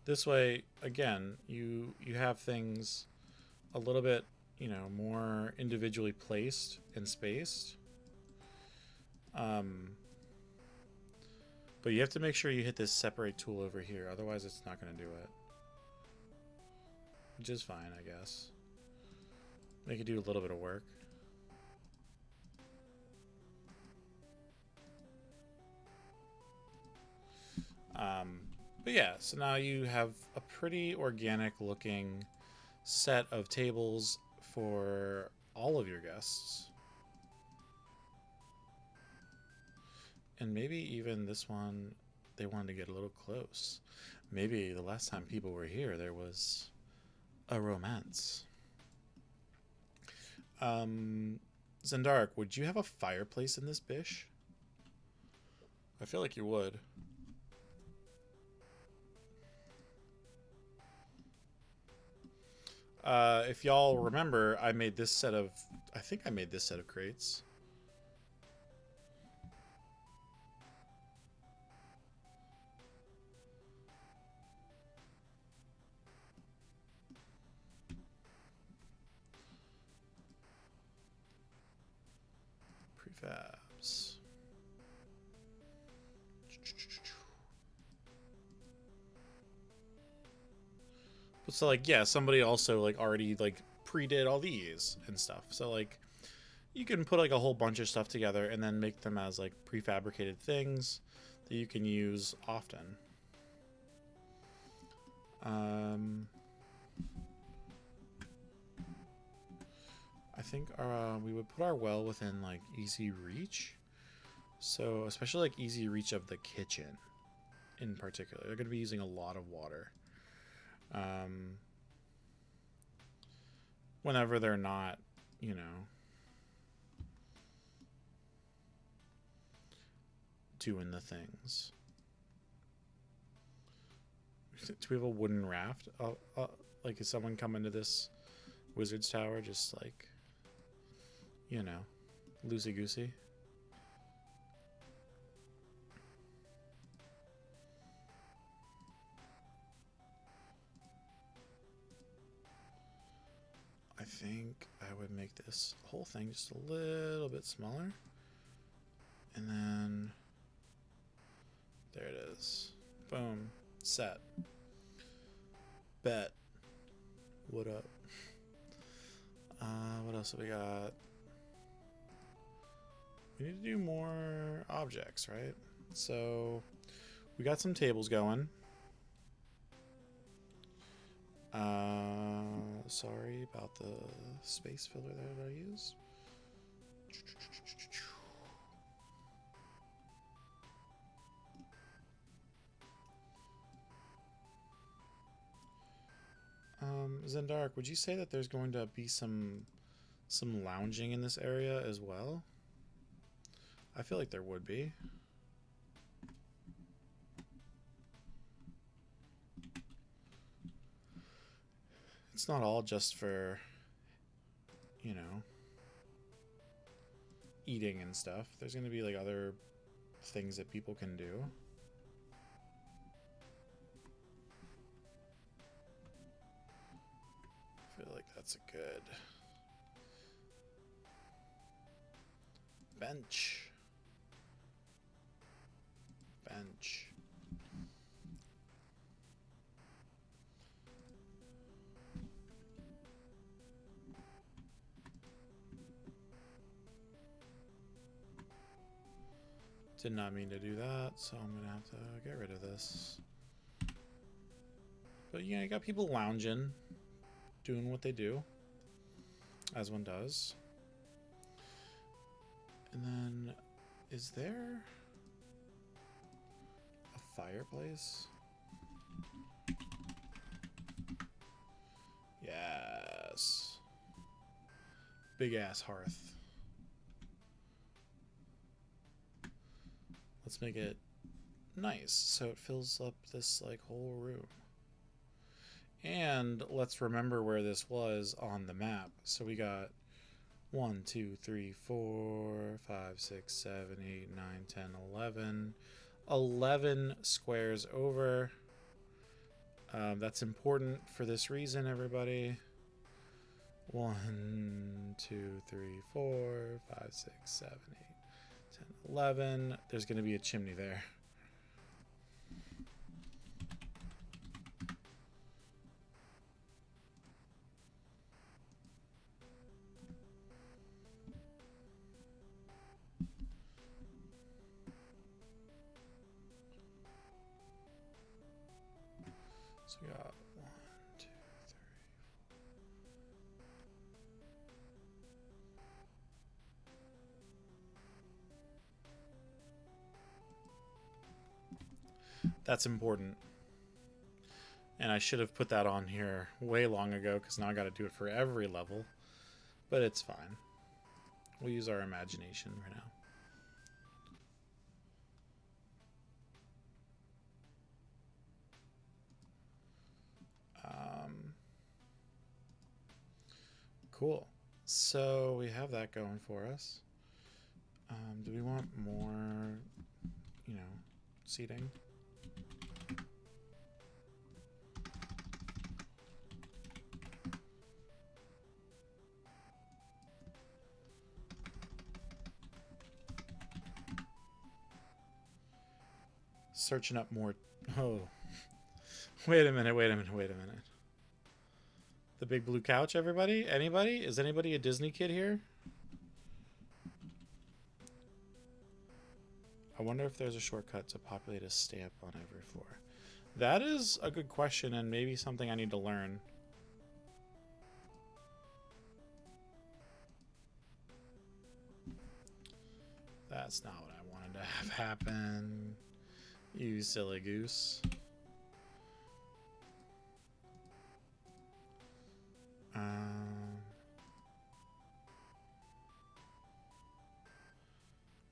This way, again, you have things a little bit, you know, more individually placed and spaced. But you have to make sure you hit this separate tool over here, otherwise it's not going to do it. Which is fine, I guess. They could do a little bit of work. But yeah, so now you have a pretty organic looking set of tables for all of your guests. And maybe even this one, they wanted to get a little close. Maybe the last time people were here, there was a romance. Zendark, would you have a fireplace in this bish? I feel like you would. If y'all remember, I made this set of... I think I made this set of crates. Prefabs. But so like, yeah, somebody also like already like pre-did all these and stuff. So like you can put like a whole bunch of stuff together and then make them as like prefabricated things that you can use often. I think we would put our well within like easy reach. So especially like easy reach of the kitchen in particular. They're going to be using a lot of water. Whenever they're not, you know, doing the things. Do we have a wooden raft? Like, is someone coming to this wizard's tower just like, you know, loosey-goosey? I think I would make this whole thing just a little bit smaller. And then there it is. Boom. Set. Bet. What up? What else have we got? We need to do more objects, right? So we got some tables going. Sorry about the space filler that I used. Zendark, would you say that there's going to be some lounging in this area as well? I feel like there would be. It's not all just for, you know, eating and stuff. There's going to be like other things that people can do. I feel like that's a good bench. Did not mean to do that, so I'm gonna have to get rid of this. But yeah, you got people lounging, doing what they do, as one does. And then, is there a fireplace? Yes. Big ass hearth. Let's make it nice so it fills up this like whole room. And let's remember where this was on the map. So we got 1, 2, 3, 4, 5, 6, 7, 8, 9, 10, 11. 11 squares over. That's important for this reason, everybody. 1, 2, 3, 4, 5, 6, 7, 8, 10, 11. There's going to be a chimney there. So we got 1, 2, 3. That's important. And I should have put that on here way long ago because now I got to do it for every level. But it's fine. We'll use our imagination right now. Cool. So we have that going for us. Do we want more, seating? Searching up more. Oh, wait a minute. The big blue couch, everybody? Anybody? Is anybody a Disney kid here? I wonder if there's a shortcut to populate a stamp on every floor. That is a good question and maybe something I need to learn. That's not what I wanted to have happen. You silly goose.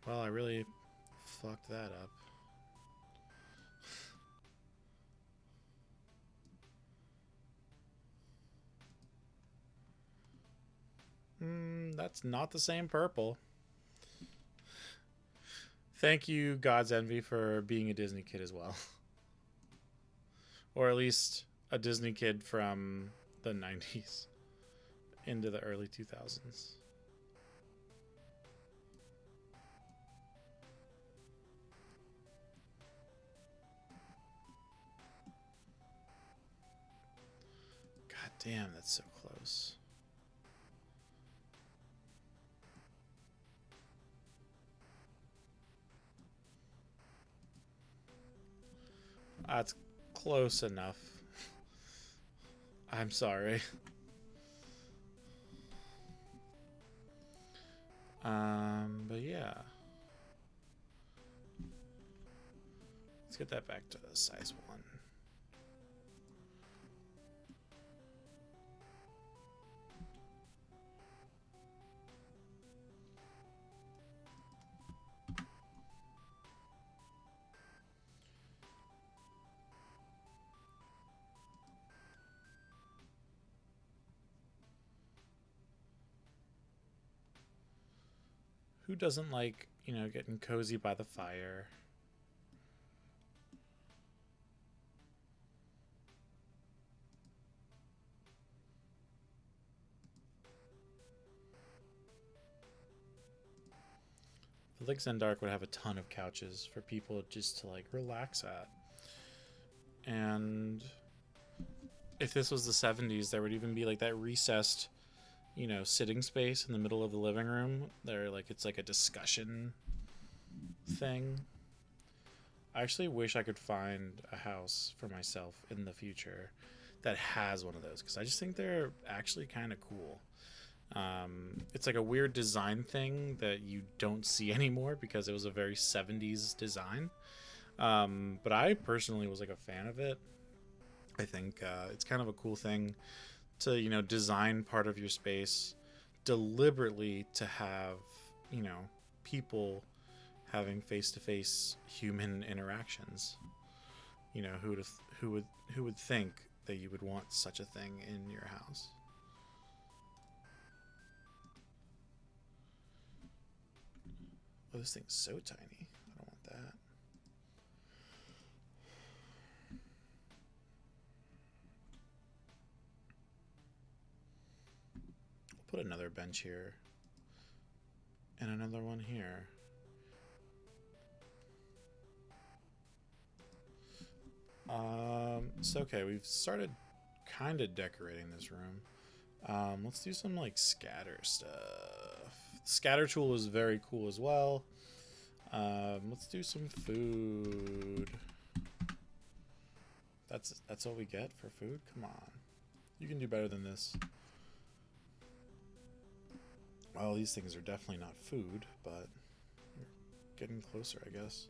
Well, I really fucked that up. That's not the same purple. Thank you, God's Envy, for being a Disney kid as well. Or at least a Disney kid from the 90s into the early 2000s. God damn, that's so close. That's close enough. I'm sorry. But yeah. Let's get that back to size 1. Who doesn't like, getting cozy by the fire? I feel like Zendark would have a ton of couches for people just to like relax at. And if this was the 70s, there would even be like that recessed, sitting space in the middle of the living room. There, like, it's like a discussion thing. I actually wish I could find a house for myself in the future that has one of those, because I just think they're actually kind of cool. It's like a weird design thing that you don't see anymore because it was a very 70s design. But I personally was like a fan of it. I think it's kind of a cool thing to, design part of your space deliberately to have, people having face-to-face human interactions. Who would think that you would want such a thing in your house? Oh, this thing's so tiny. I don't want that. We'll put another bench here. And another one here. It's okay. We've started kind of decorating this room. Let's do some like scatter stuff. The scatter tool is very cool as well. Let's do some food. That's all we get for food? Come on. You can do better than this. Well, these things are definitely not food, but you're getting closer, I guess.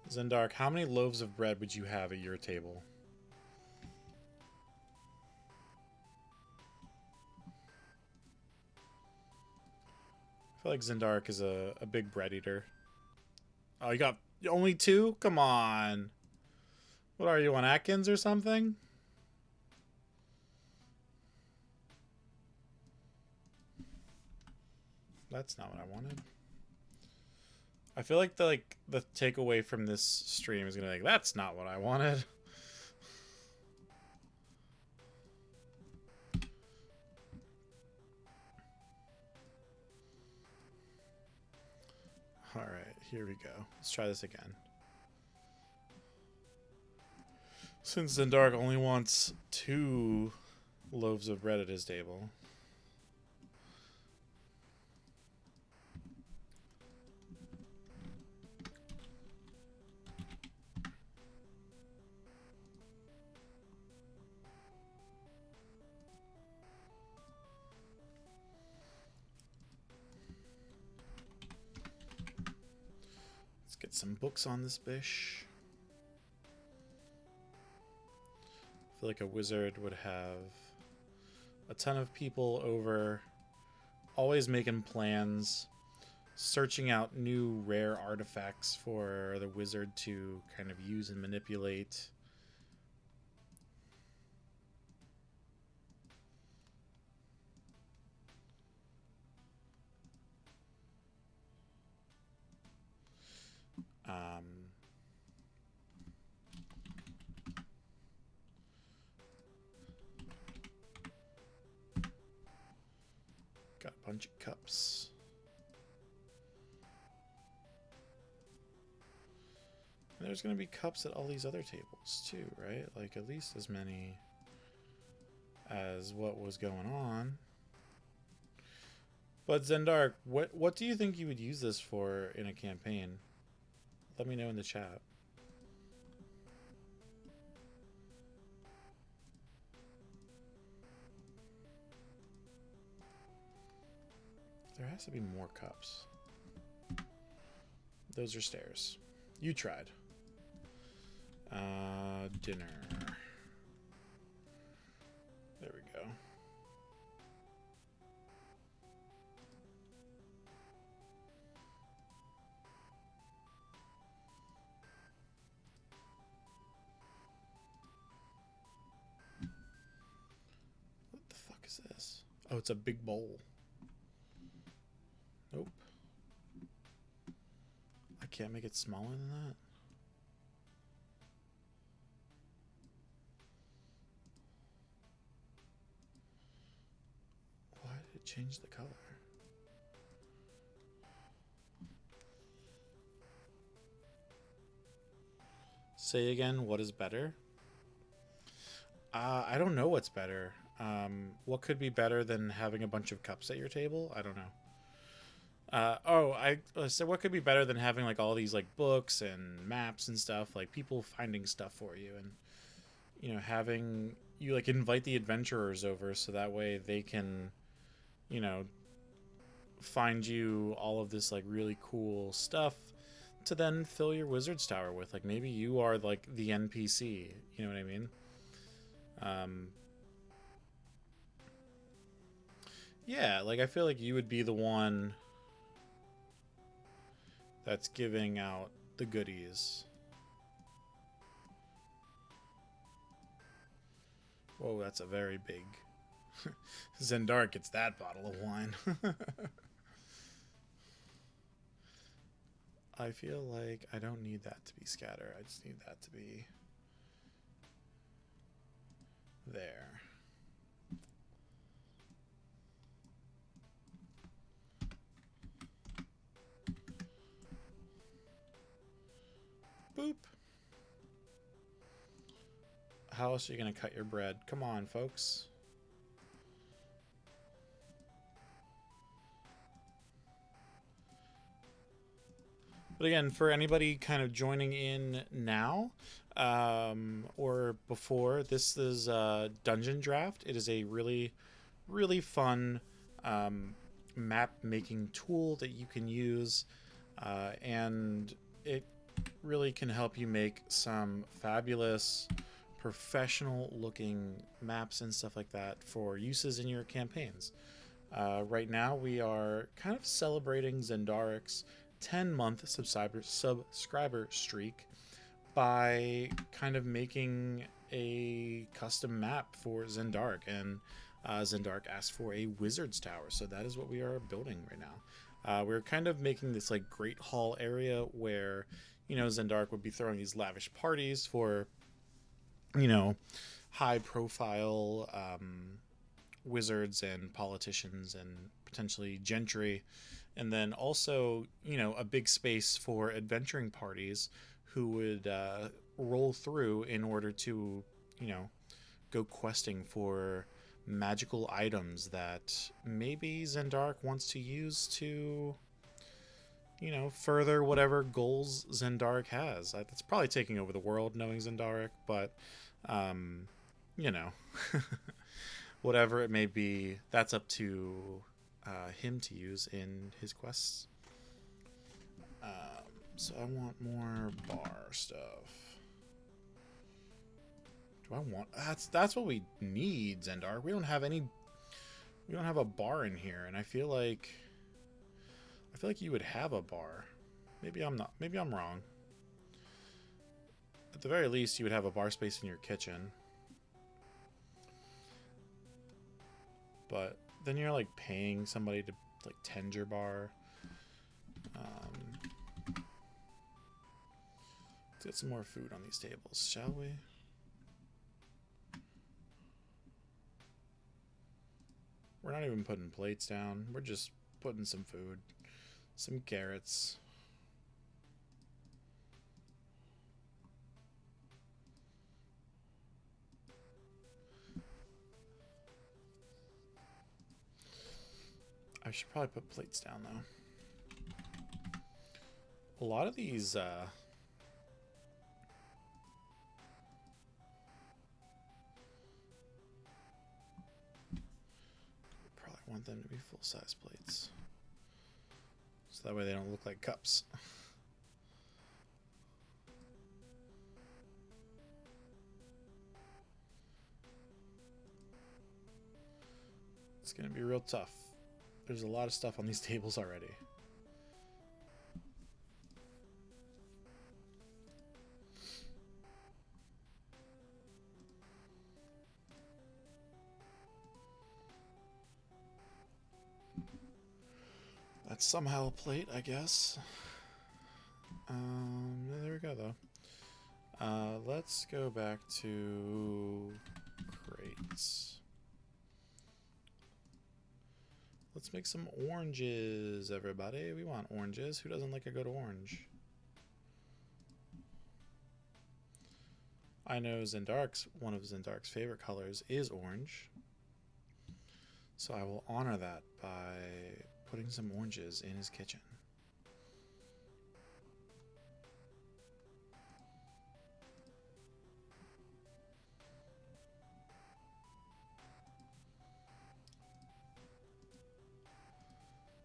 Zendark, how many loaves of bread would you have at your table? I feel like Zendark is a big bread eater. Oh, you got only 2? Come on. What are you, on Atkins or something? That's not what I wanted. I feel like the takeaway from this stream is gonna be like, that's not what I wanted. Alright, here we go. Let's try this again. Since Zendark only wants 2 loaves of bread at his table. Let's get some books on this bish. I feel like a wizard would have a ton of people over, always making plans, searching out new rare artifacts for the wizard to kind of use and manipulate. Got a bunch of cups. And there's going to be cups at all these other tables too, right? Like at least as many as what was going on. But Zendark, what do you think you would use this for in a campaign? Let me know in the chat. There has to be more cups. Those are stairs. You tried. Dinner. There we go. What the fuck is this? Oh, it's a big bowl. Nope. I can't make it smaller than that. Why did it change the color? Say again, what is better? I don't know what's better. What could be better than having a bunch of cups at your table? I don't know. I said what could be better than having like all these like books and maps and stuff, like people finding stuff for you, and you know, having you like invite the adventurers over so that way they can, you know, find you all of this like really cool stuff to then fill your wizard's tower with. Like maybe you are like the NPC, you know what I mean? Yeah, like I feel like you would be the one that's giving out the goodies. Whoa, that's a very big... Zendark gets that bottle of wine. I feel like I don't need that to be scatter. I just need that to be there. Boop. How else are you gonna cut your bread? Come on, folks. But again, for anybody kind of joining in now or before, this is Dungeon Draft. It is a really, really fun map making tool that you can use, and it really can help you make some fabulous, professional looking maps and stuff like that for uses in your campaigns. Right now, we are kind of celebrating Zendaric's 10-month subscriber streak by kind of making a custom map for Zendaric, and Zendaric asked for a Wizard's Tower, so that is what we are building right now. We're kind of making this like Great Hall area where, you know, Zendaric would be throwing these lavish parties for, you know, high profile wizards and politicians and potentially gentry, and then also, you know, a big space for adventuring parties who would roll through in order to, you know, go questing for magical items that maybe Zendaric wants to use to, you know, further whatever goals Zendaric has. It's probably taking over the world knowing Zendaric, but you know, whatever it may be, that's up to him to use in his quests. So I want more bar stuff. Do I want... That's what we need, Zendar. We don't have any... We don't have a bar in here, and I feel like you would have a bar. Maybe I'm not. Maybe I'm wrong. At the very least, you would have a bar space in your kitchen. But then you're like paying somebody to like tend your bar. Let's get some more food on these tables, shall we? We're not even putting plates down. We're just putting some food. Some carrots. I should probably put plates down, though. A lot of these, probably want them to be full-size plates. So that way they don't look like cups. It's going to be real tough. There's a lot of stuff on these tables already. That's somehow a plate, I guess. There we go, though. Let's go back to crates. Let's make some oranges, everybody. We want oranges. Who doesn't like a good orange? I know one of Zendaric's favorite colors is orange. So I will honor that by putting some oranges in his kitchen.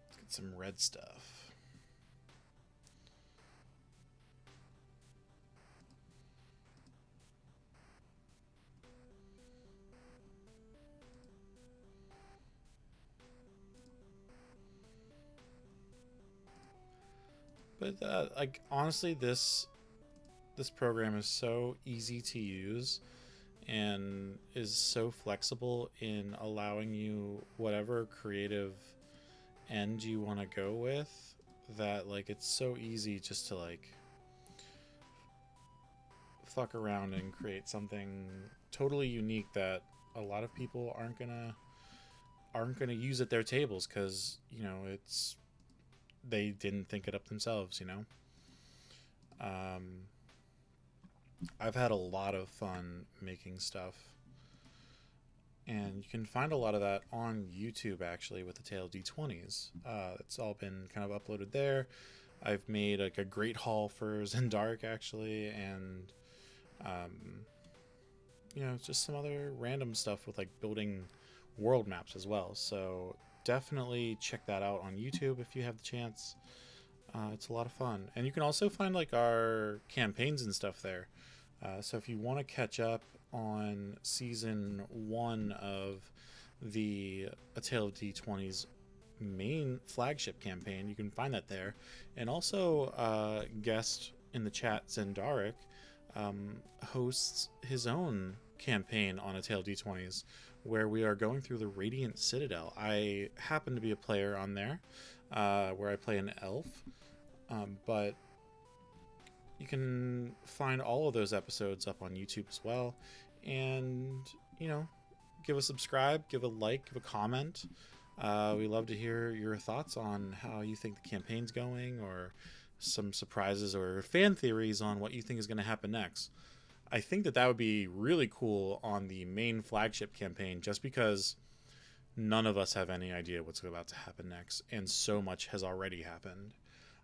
Let's get some red stuff. But like honestly, this program is so easy to use and is so flexible in allowing you whatever creative end you want to go with, that like it's so easy just to like fuck around and create something totally unique that a lot of people aren't gonna use at their tables because, you know, they didn't think it up themselves, you know. I've had a lot of fun making stuff, and you can find a lot of that on YouTube actually with the Tale of D20s. It's all been kind of uploaded there. I've made like a great haul for Zendark actually, and um, just some other random stuff with like building world maps as well. So definitely check that out on YouTube if you have the chance. It's a lot of fun, and you can also find like our campaigns and stuff there. So if you want to catch up on season 1 of the A Tale of D20's main flagship campaign, you can find that there. And also, guest in the chat, Zendaric, hosts his own campaign on A Tale of D20's, where we are going through the Radiant Citadel. I happen to be a player on there, where I play an elf, but you can find all of those episodes up on YouTube as well. And, give a subscribe, give a like, give a comment. We love to hear your thoughts on how you think the campaign's going, or some surprises or fan theories on what you think is going to happen next. I think that would be really cool on the main flagship campaign, just because none of us have any idea what's about to happen next, and so much has already happened.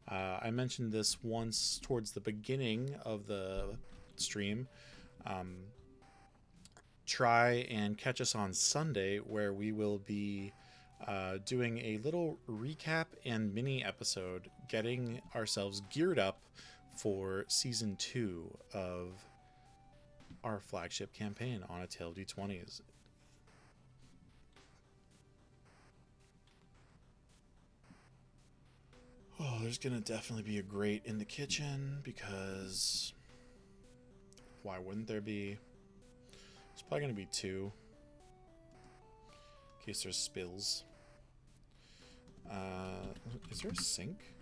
I mentioned this once towards the beginning of the stream. Try and catch us on Sunday, where we will be doing a little recap and mini episode, getting ourselves geared up for season 2 of our flagship campaign on A Tale of D20s. Oh, there's gonna definitely be a grate in the kitchen, because why wouldn't there be? There's probably gonna be 2 in case there's spills. Is there a sink?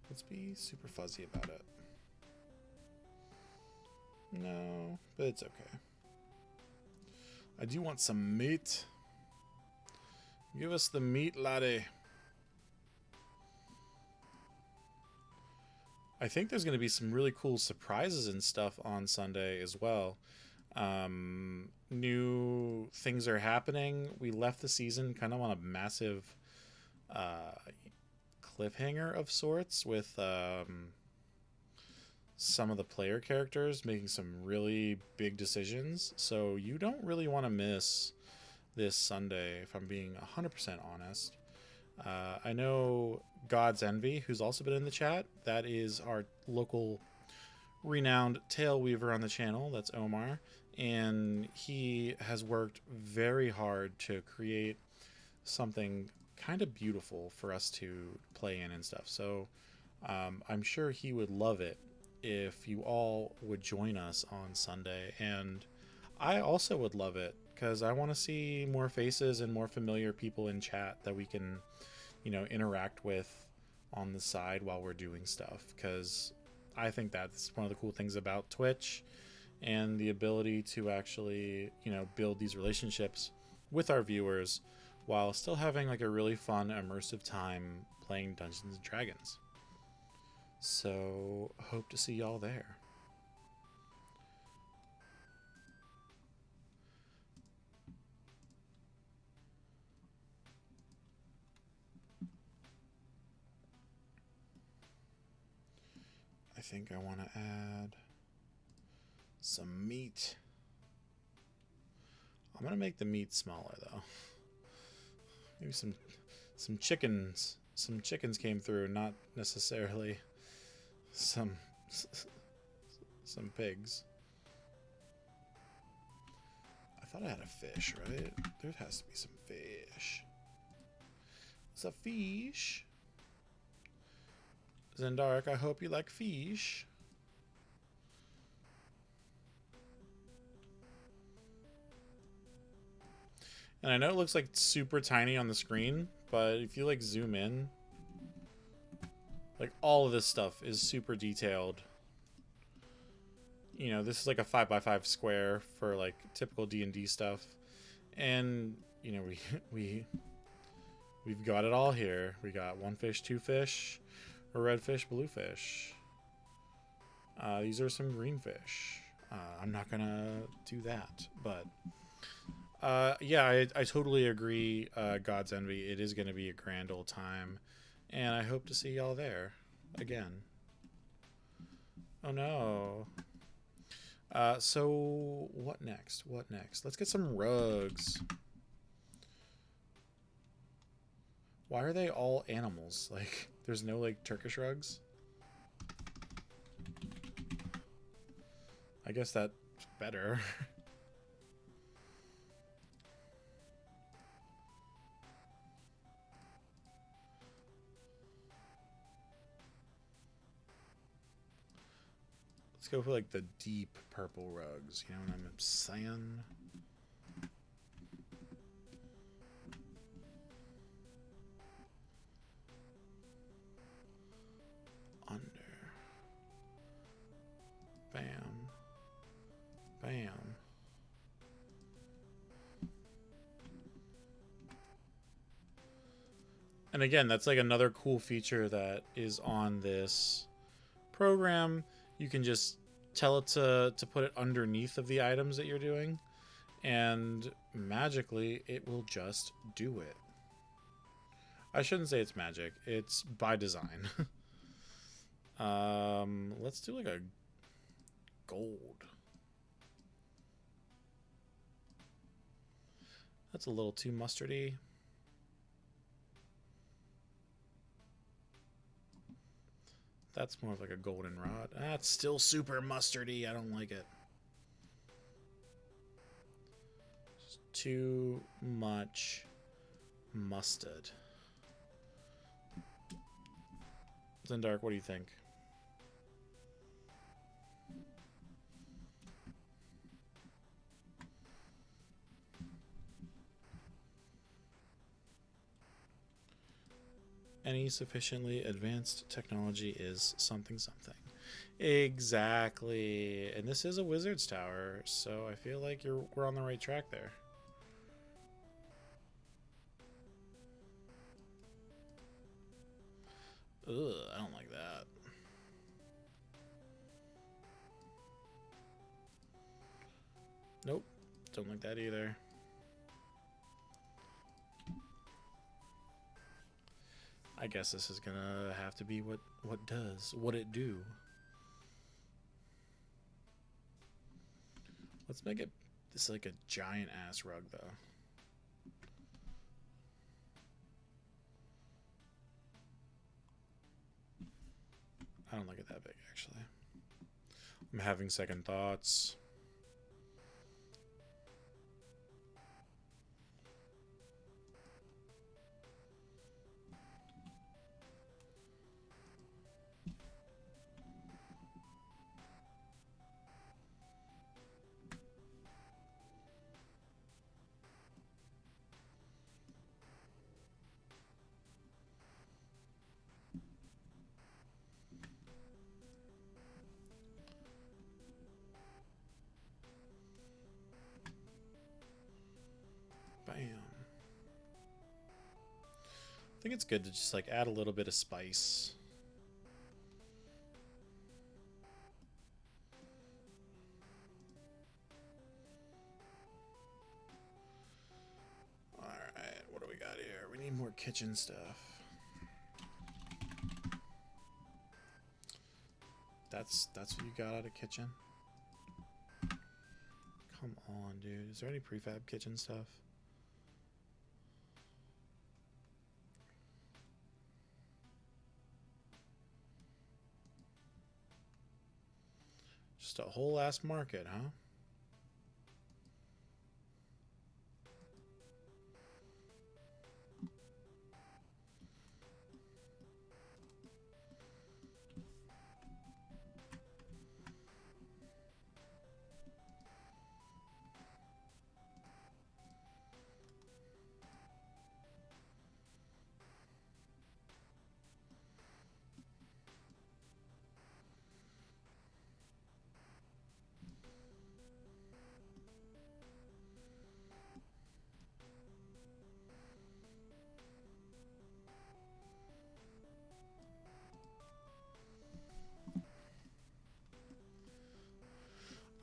Let's be super fuzzy about it. No, but it's okay. I do want some meat. Give us the meat, laddie. I think there's going to be some really cool surprises and stuff on Sunday as well. New things are happening. We left the season kind of on a massive cliffhanger of sorts, with some of the player characters making some really big decisions. So you don't really want to miss this Sunday, if I'm being 100% honest. I know God's Envy, who's also been in the chat. That is our local renowned tale weaver on the channel. That's Omar. And he has worked very hard to create something kind of beautiful for us to play in and stuff. So I'm sure he would love it if you all would join us on Sunday. And I also would love it, because I want to see more faces and more familiar people in chat that we can, interact with on the side while we're doing stuff. Because I think that's one of the cool things about Twitch, and the ability to actually, build these relationships with our viewers while still having like a really fun, immersive time playing Dungeons and Dragons. So hope to see y'all there. I think I want to add some meat. I'm gonna make the meat smaller though. Maybe some chickens. Some chickens came through, not necessarily some pigs. I thought I had a fish, right? There has to be some fish. It's a fish. Zendark, I hope you like fish. And I know it looks like super tiny on the screen, but if you like zoom in, like all of this stuff is super detailed. This is like a 5x5 square for like typical D&D stuff. And, we've got it all here. We got 1 fish, 2 fish, a red fish, blue fish. These are some greenfish. I'm not gonna do that, but yeah, I totally agree. God's Envy, it is gonna be a grand old time, and I hope to see y'all there again. Oh no. So what next? What next? Let's get some rugs. Why are they all animals? Like, there's no like Turkish rugs? I guess that's better. Let's go for like the deep purple rugs. You know what I'm saying? Under. Bam. Bam. And again, that's like another cool feature that is on this program. You can just tell it to put it underneath of the items that you're doing, and magically it will just do it. I shouldn't say it's magic. It's by design. Let's do like a gold. That's a little too mustardy. That's more of like a goldenrod. That's still super mustardy. I don't like it. Just too much mustard. Zendark, what do you think? Any sufficiently advanced technology is something something. Exactly. And this is a wizard's tower, so I feel like we're on the right track there. Ugh, I don't like that. Nope, don't like that either. I guess this is gonna have to be what it do. Let's make it this like a giant ass rug though. I don't like it that big actually. I'm having second thoughts. Bam. I think it's good to just like add a little bit of spice. Alright, what do we got here? We need more kitchen stuff. That's what you got out of kitchen? Come on, dude. Is there any prefab kitchen stuff? Just a whole ass market, huh?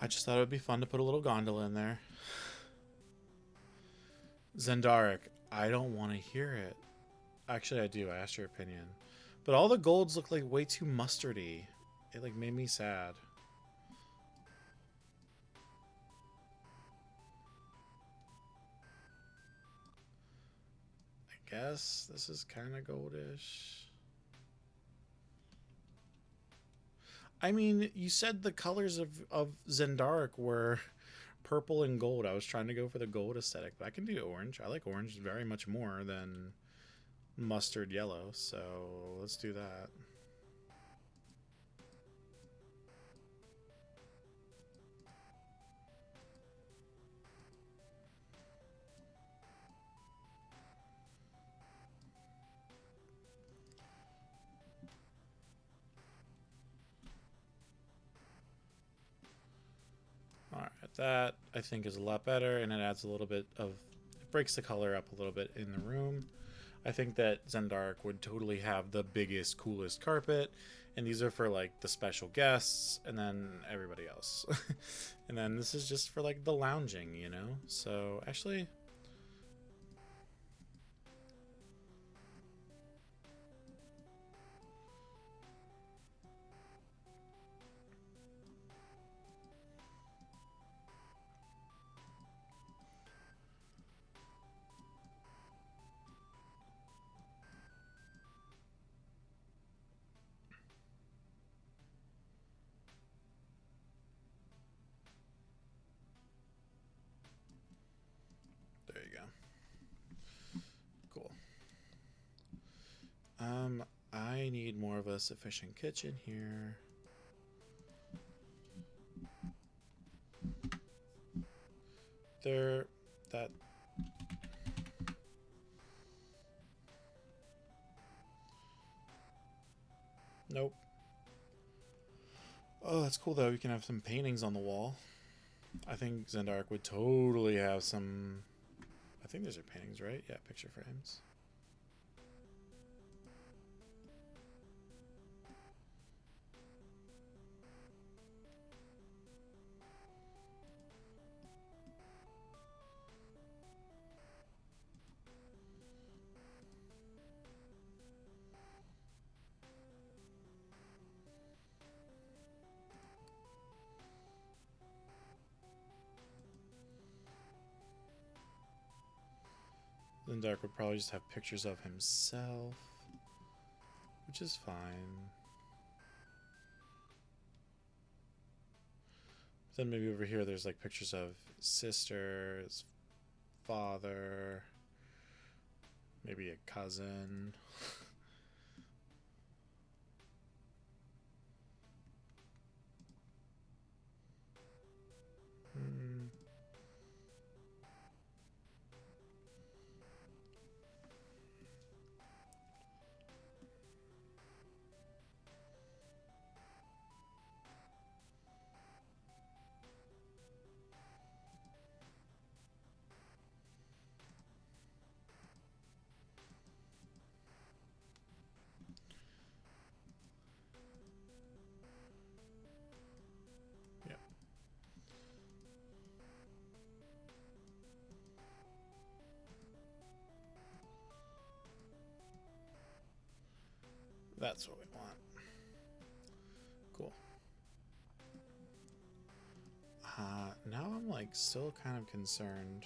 I just thought it would be fun to put a little gondola in there. Zendaric, I don't want to hear it. Actually, I do. I asked your opinion. But all the golds look like way too mustardy. It like made me sad. I guess this is kind of goldish. I mean, you said the colors of Zendaric were purple and gold. I was trying to go for the gold aesthetic, but I can do orange. I like orange very much more than mustard yellow, so let's do that. Alright, that I think is a lot better, and it adds a little bit of, it breaks the color up a little bit in the room. I think that Zendaric would totally have the biggest, coolest carpet, and these are for like the special guests, and then everybody else. And then this is just for like the lounging, you know? So actually, there you go. Cool. I need more of a sufficient kitchen here. There, that. Nope. Oh, that's cool though. We can have some paintings on the wall. I think Zendaric would totally have some. I think those are paintings, right? Yeah, picture frames. Zendaric would probably just have pictures of himself, which is fine. Then maybe over here there's like pictures of his sister, his father, maybe a cousin. Hmm. Yeah, that's what we want. Cool. Now I'm like still kind of concerned.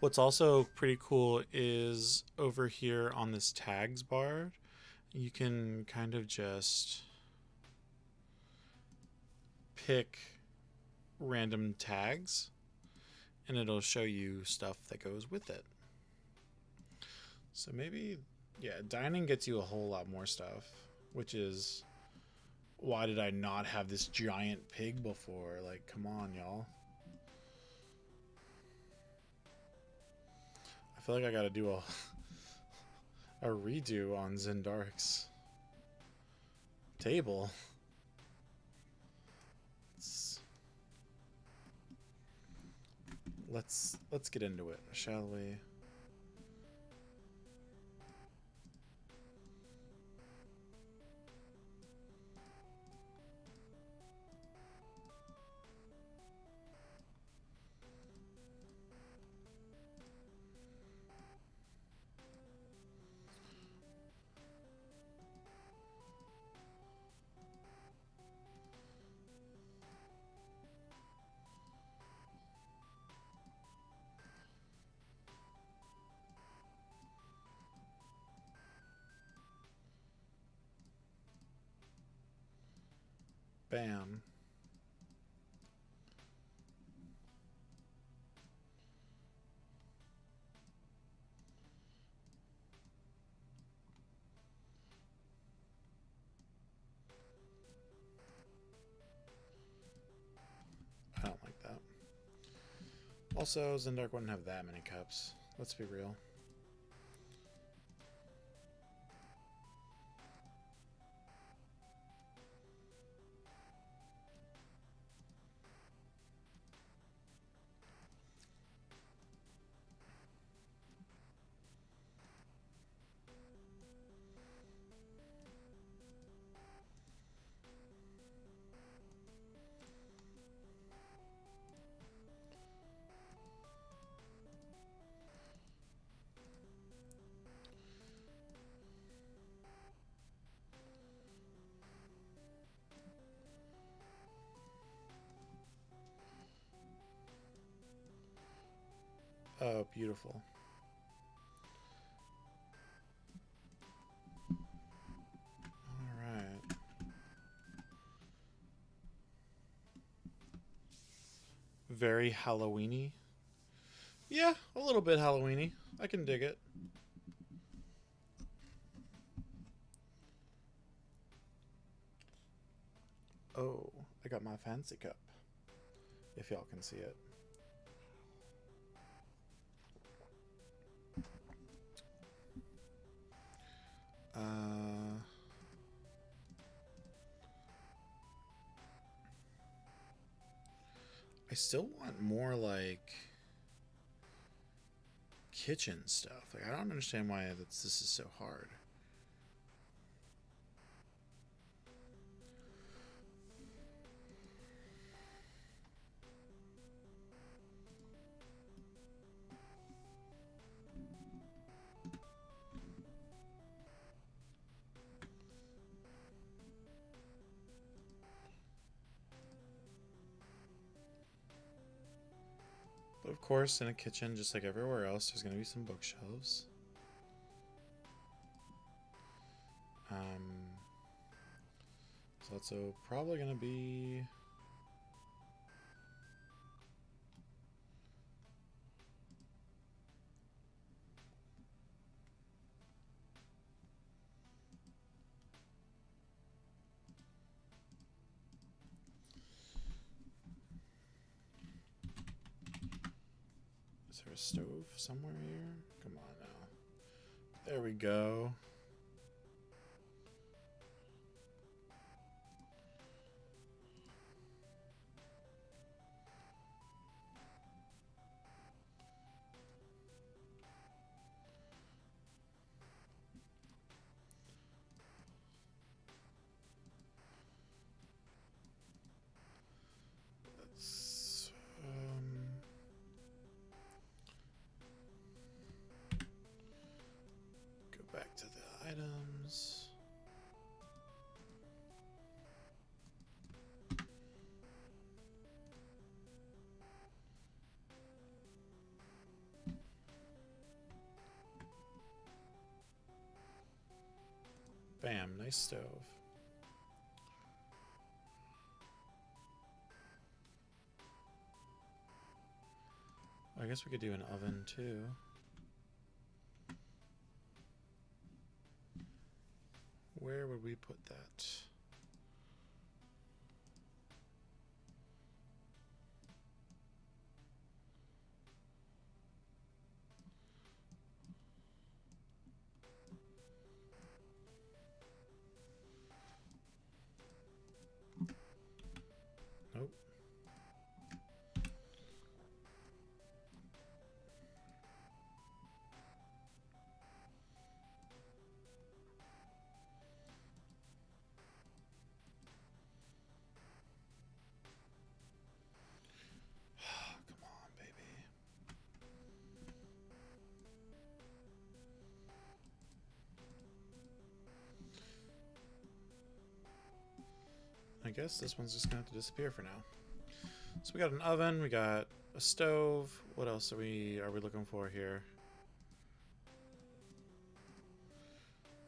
What's also pretty cool is over here on this tags bar, you can kind of just pick random tags and it'll show you stuff that goes with it. So maybe, yeah, dining gets you a whole lot more stuff, which is why did I not have this giant pig before? Like, come on, y'all. I feel like I gotta do a redo on Zendaric's table. let's get into it, shall we? Bam. I don't like that. Also, Zendark wouldn't have that many cups. Let's be real. Oh, beautiful. Alright. Very Halloween-y. Yeah, a little bit Halloween-y. I can dig it. Oh, I got my fancy cup. If y'all can see it. I still want more, like, kitchen stuff. Like, I don't understand why this is so hard. But of course, in a kitchen, just like everywhere else, there's going to be some bookshelves. So that's probably going to be... Is there a stove somewhere here? Come on now. There we go. Let's... go back to the items. Bam, nice stove. I guess we could do an oven too. Where would we put that? Nope. guess this one's just gonna have to disappear for now. So we got an oven, we got a stove. What else are we looking for here?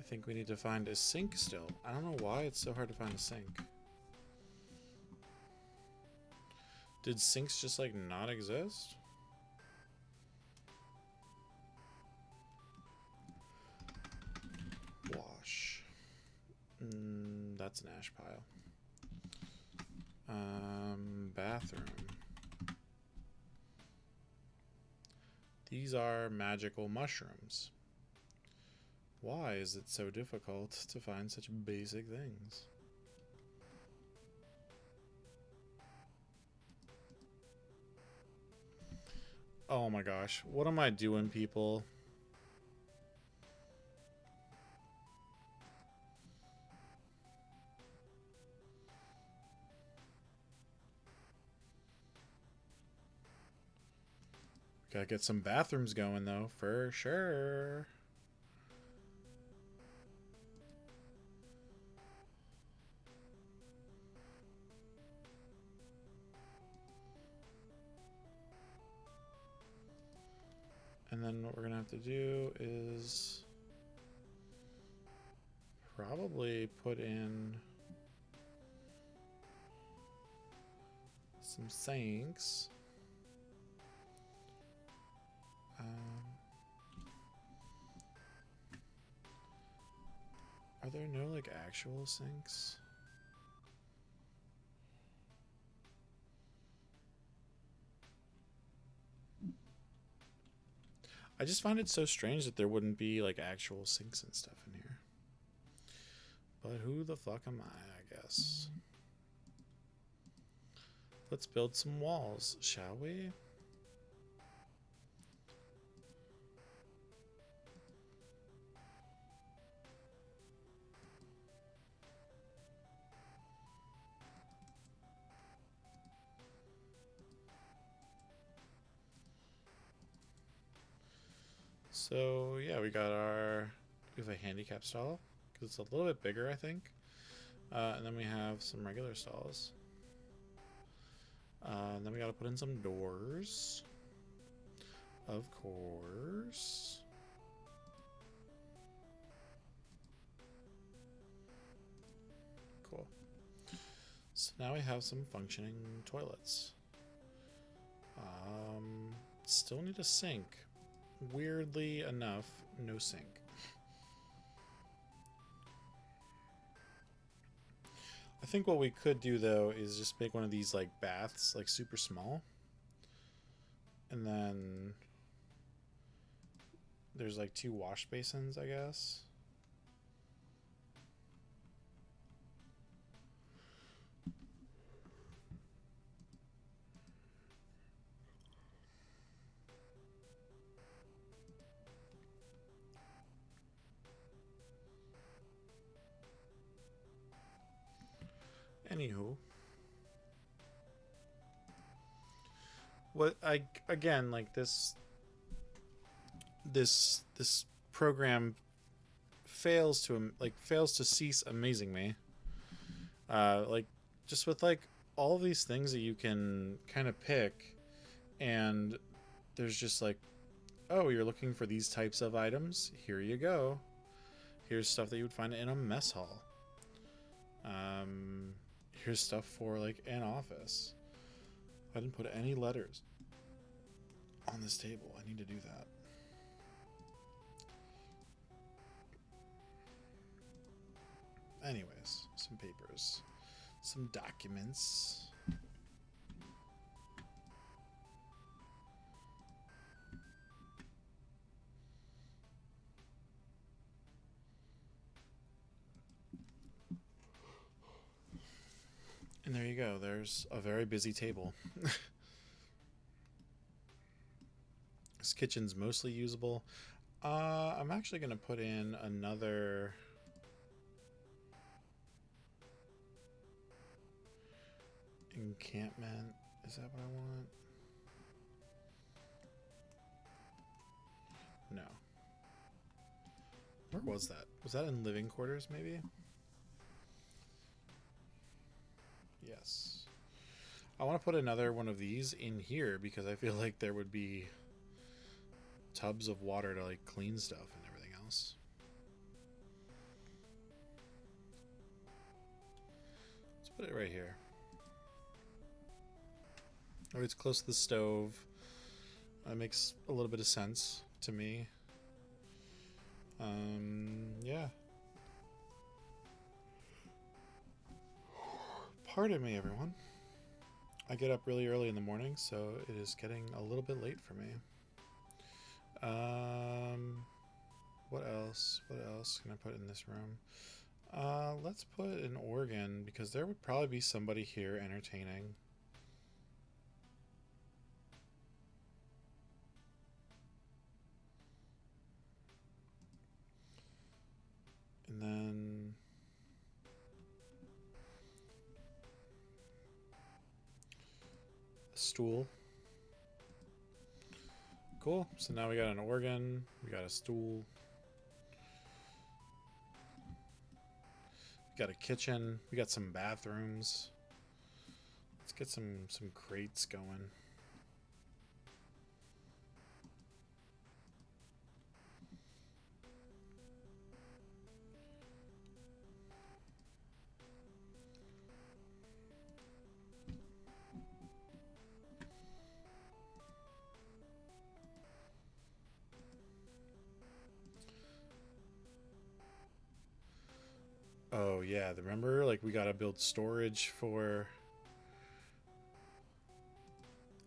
I think we need to find a sink still. I don't know why it's so hard to find a sink. Did sinks just like not exist? Wash. That's an ash pile. Bathroom. These are magical mushrooms. Why is it so difficult to find such basic things? Oh my gosh, what am I doing, people? Gotta get some bathrooms going, though, for sure. And then what we're gonna have to do is probably put in some sinks. Are there no like actual sinks? I just find it so strange that there wouldn't be like actual sinks and stuff in here. But who the fuck am I guess. Let's build some walls, shall we? So yeah, we have a handicap stall because it's a little bit bigger, I think. And then we have some regular stalls. And then we gotta put in some doors. Of course. Cool. So now we have some functioning toilets. Still need a sink. Weirdly enough, no sink. I think what we could do though is just make one of these like baths like super small. And then there's like 2 wash basins, I guess. Anywho, what I again like this program fails to cease amazing me. Like just with like all of these things that you can kind of pick, and there's just like, oh, you're looking for these types of items. Here you go. Here's stuff that you would find in a mess hall. Here's stuff for like an office. I didn't put any letters on this table. I need to do that. Anyways, some papers, some documents. And there you go. There's a very busy table. This kitchen's mostly usable. I'm actually going to put in another encampment. Is that what I want? No. Where was that? Was that in living quarters, maybe? I want to put another one of these in here because I feel like there would be tubs of water to like clean stuff and everything else. Let's put it right here. Oh, it's close to the stove. That makes a little bit of sense to me. Yeah. Pardon me, everyone. I get up really early in the morning, so it is getting a little bit late for me. What else? What else can I put in this room? Let's put an organ, because there would probably be somebody here entertaining. And then a stool. Cool. So now we got an organ, we got a stool, we got a kitchen, we got some bathrooms. Let's get some crates going. Oh yeah, remember, like, we gotta build storage for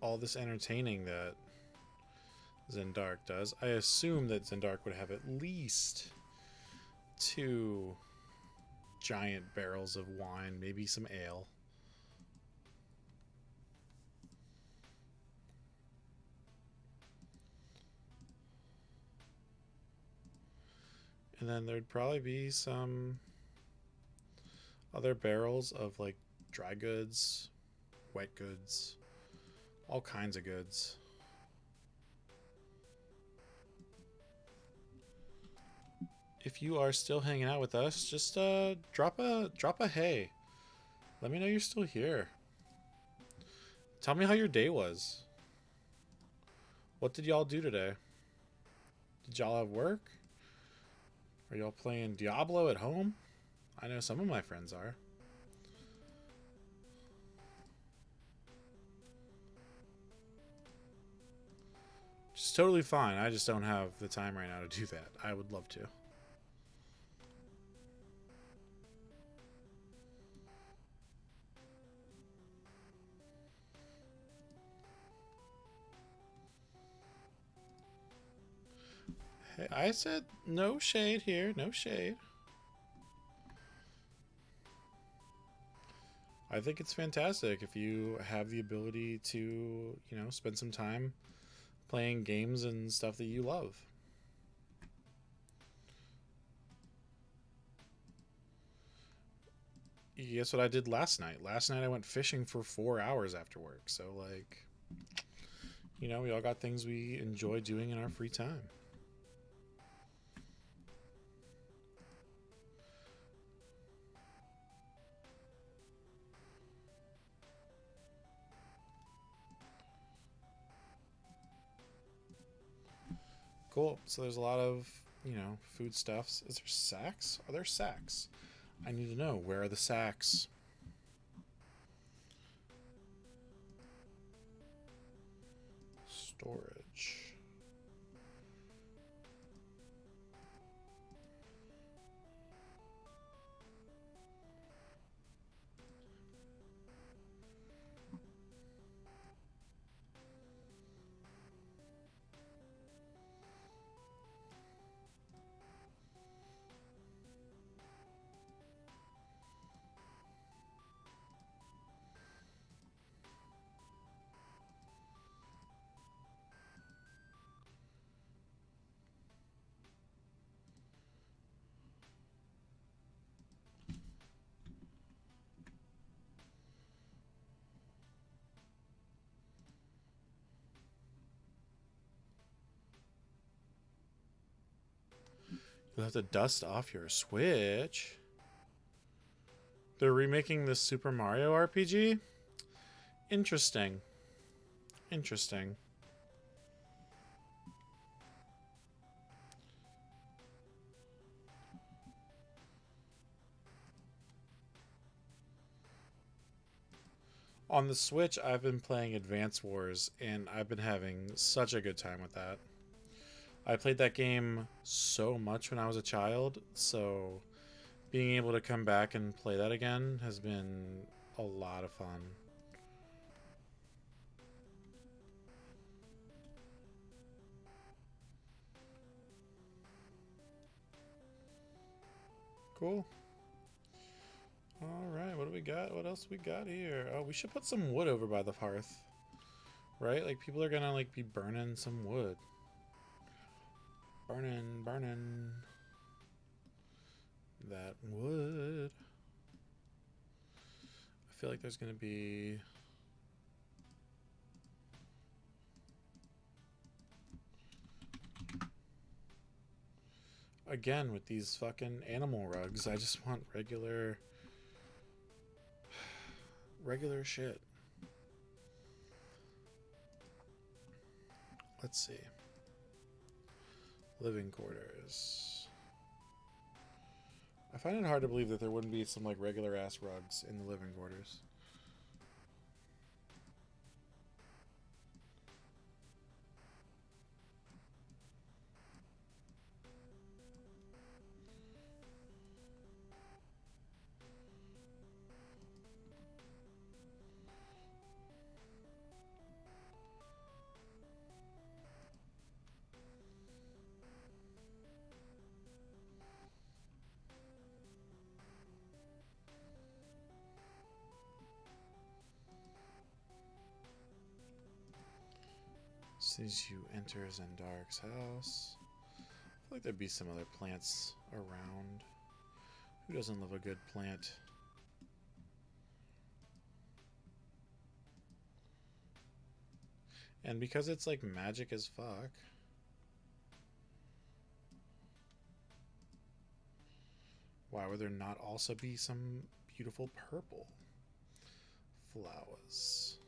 all this entertaining that Zendark does. I assume that Zendark would have at least 2 giant barrels of wine, maybe some ale. And then there'd probably be some other barrels of like dry goods, wet goods, all kinds of goods. If you are still hanging out with us, just drop a hey. Let me know you're still here. Tell me how your day was. What did y'all do today? Did y'all have work? Are y'all playing Diablo at home? I know some of my friends are. It's totally fine. I just don't have the time right now to do that. I would love to. Hey, I said no shade here. No shade. I think it's fantastic if you have the ability to, you know, spend some time playing games and stuff that you love. Guess what I did last night? Last night I went fishing for 4 hours after work. So, like, you know, we all got things we enjoy doing in our free time. Cool. So there's a lot of, you know, foodstuffs. Is there sacks? Are there sacks? I need to know. Where are the sacks? Storage. You'll have to dust off your Switch. They're remaking this Super Mario RPG? Interesting. Interesting. On the Switch, I've been playing Advance Wars, and I've been having such a good time with that. I played that game so much when I was a child, so being able to come back and play that again has been a lot of fun. Cool. Alright, what do we got? What else we got here? Oh, we should put some wood over by the hearth. Right? Like, people are gonna, like, be burning some wood. Burning that wood. I feel like there's gonna be... Again, with these fucking animal rugs, I just want regular shit. Let's see. Living quarters. I find it hard to believe that there wouldn't be some like regular ass rugs in the living quarters. Since you enter Zendark's house, I feel like there'd be some other plants around. Who doesn't love a good plant? And because it's like magic as fuck. Why would there not also be some beautiful purple flowers?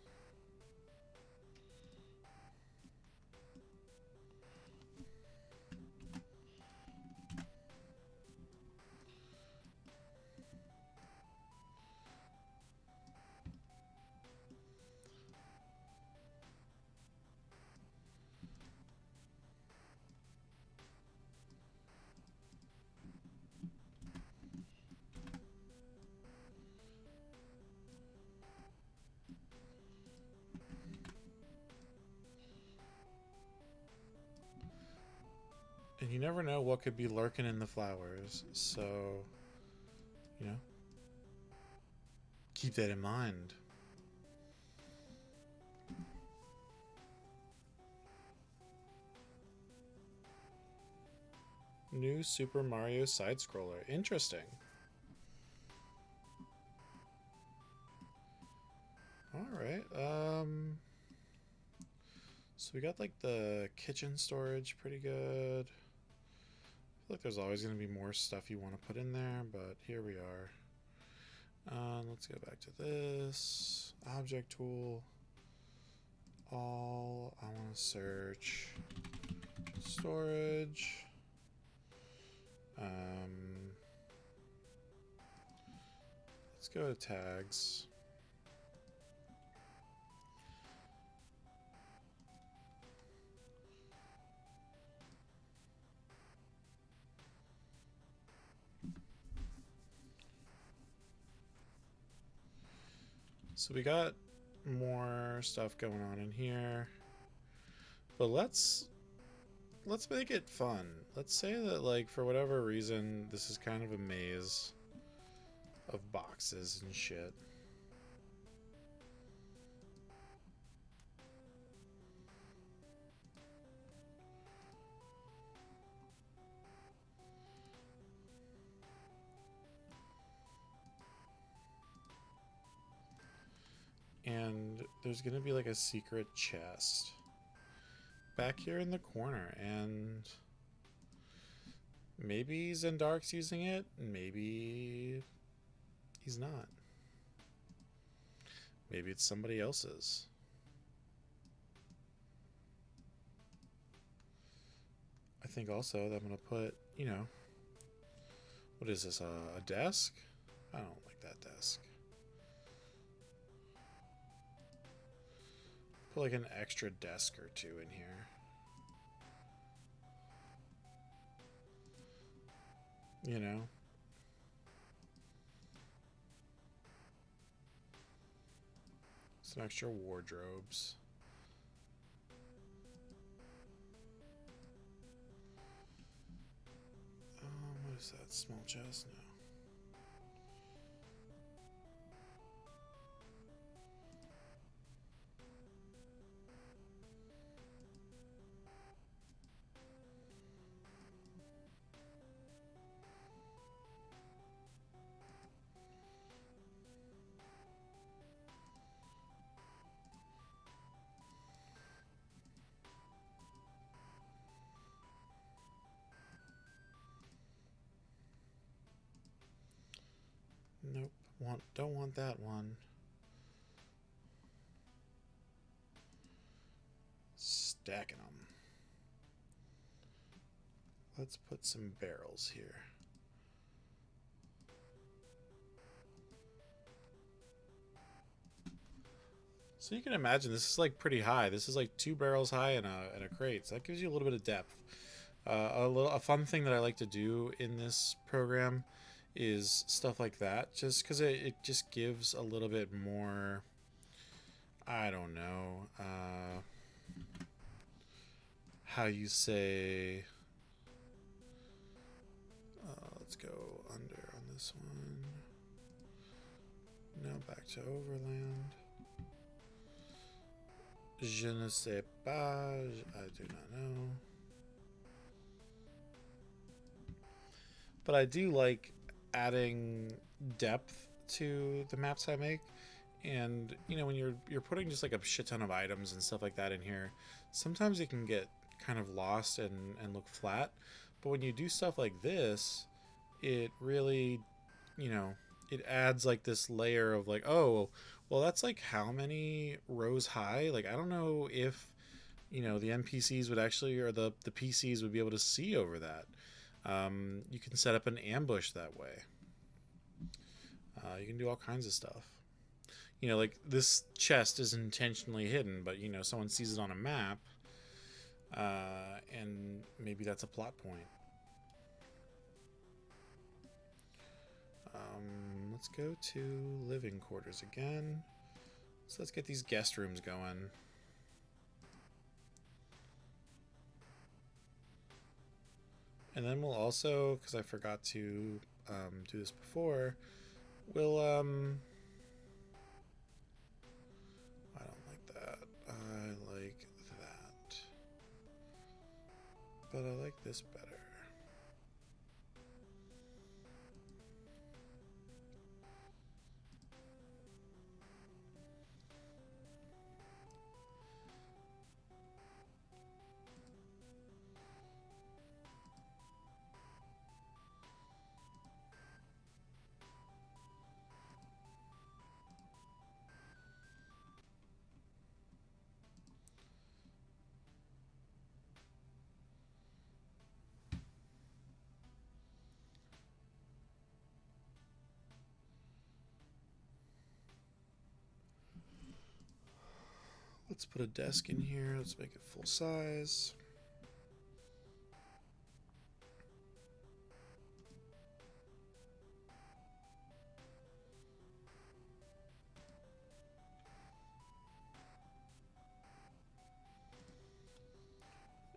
And you never know what could be lurking in the flowers, so, you know, keep that in mind. New Super Mario side-scroller. Interesting. Alright, so we got like the kitchen storage pretty good. I feel like there's always going to be more stuff you want to put in there, but here we are. Let's go back to this. Object tool. All. I want to search storage. Let's go to tags. So we got more stuff going on in here, but let's make it fun. Let's say that, like, for whatever reason, this is kind of a maze of boxes and shit. And there's gonna be like a secret chest back here in the corner, and maybe Zendark's using it, maybe he's not. Maybe it's somebody else's. I think also that I'm going to put, you know, what is this, a desk? I don't like that desk. Put like an extra desk or two in here. You know? Some extra wardrobes. What is that? Small chest? No. Nope. Don't want that one. Stacking them. Let's put some barrels here. So you can imagine this is like pretty high. This is like 2 barrels high in a crate. So that gives you a little bit of depth. A fun thing that I like to do in this program is stuff like that, just because it just gives a little bit more, I don't know, how you say, let's go under on this one. Now back to overland. Je ne sais pas, I do not know. But I do like adding depth to the maps I make. And you know, when you're putting just like a shit ton of items and stuff like that in here, sometimes it can get kind of lost and look flat. But when you do stuff like this, it really, you know, it adds like this layer of like, oh, well, that's like how many rows high? Like, I don't know if, you know, the NPCs would actually, or the PCs would be able to see over that. You can set up an ambush that way. You can do all kinds of stuff. You know, like this chest is intentionally hidden, but you know, someone sees it on a map, and maybe that's a plot point. Let's go to living quarters again. So let's get these guest rooms going. And then we'll also, because I forgot to do this before, we'll I don't like that. I like that. But I like this better. Let's put a desk in here. Let's make it full size.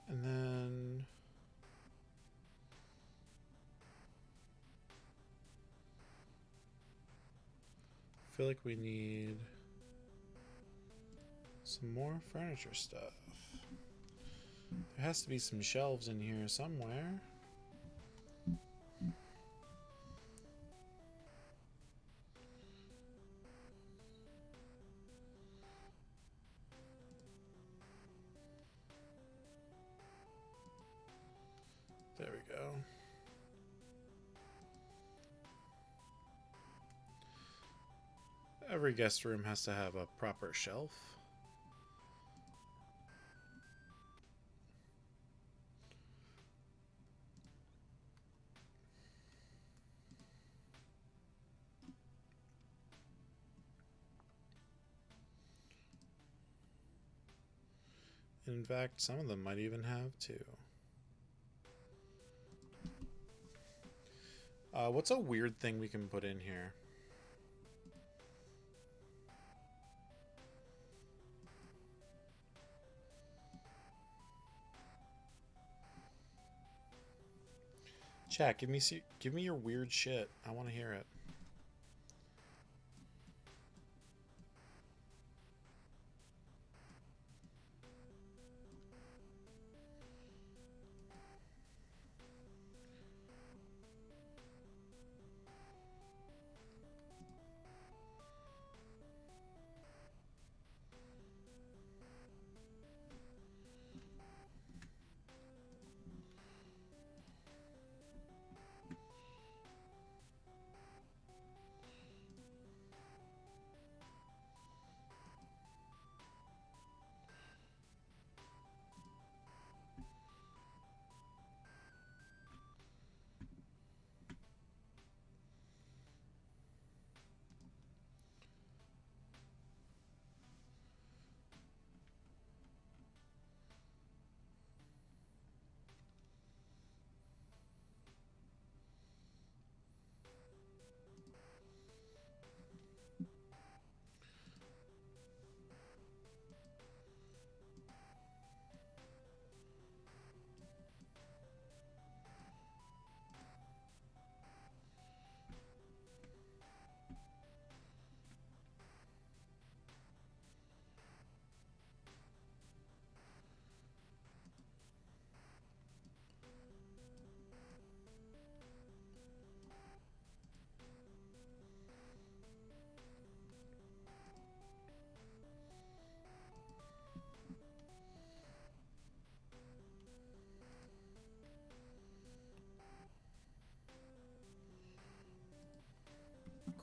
And then I feel like we need some more furniture stuff. There has to be some shelves in here somewhere. There we go. Every guest room has to have a proper shelf. In fact, some of them might even have two. What's a weird thing we can put in here? Chat, give me your weird shit. I want to hear it.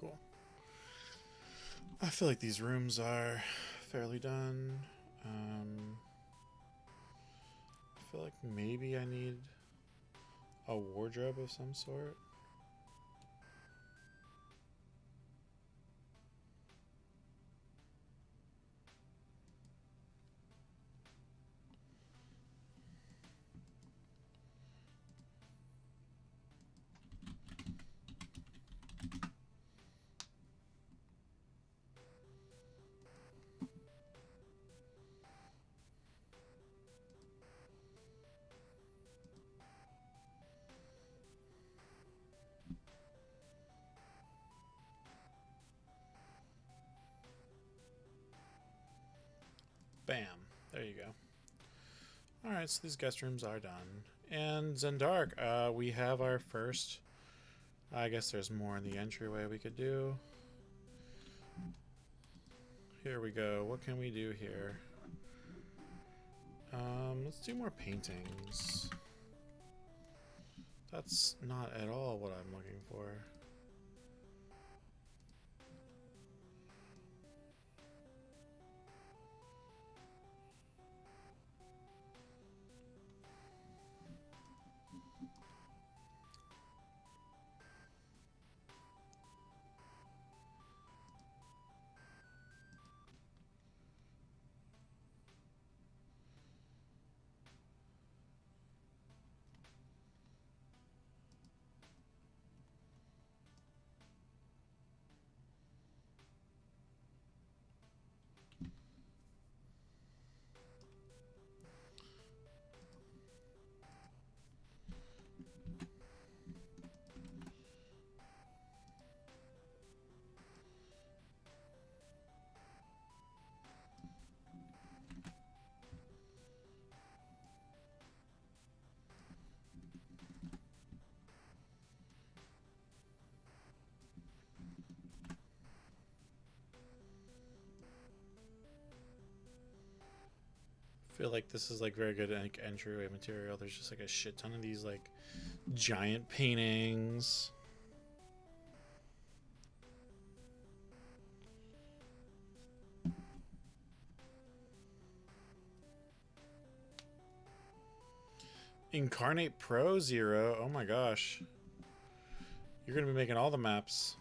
Cool. I feel like these rooms are fairly done. I feel like maybe I need a wardrobe of some sort. Bam. There you go. Alright, so these guest rooms are done. And Zendark, we have our first... I guess there's more in the entryway we could do. Here we go. What can we do here? Let's do more paintings. That's not at all what I'm looking for. I feel like this is like very good like entryway material. There's just like a shit ton of these like giant paintings. Incarnate Pro Zero. Oh my gosh. You're going to be making all the maps.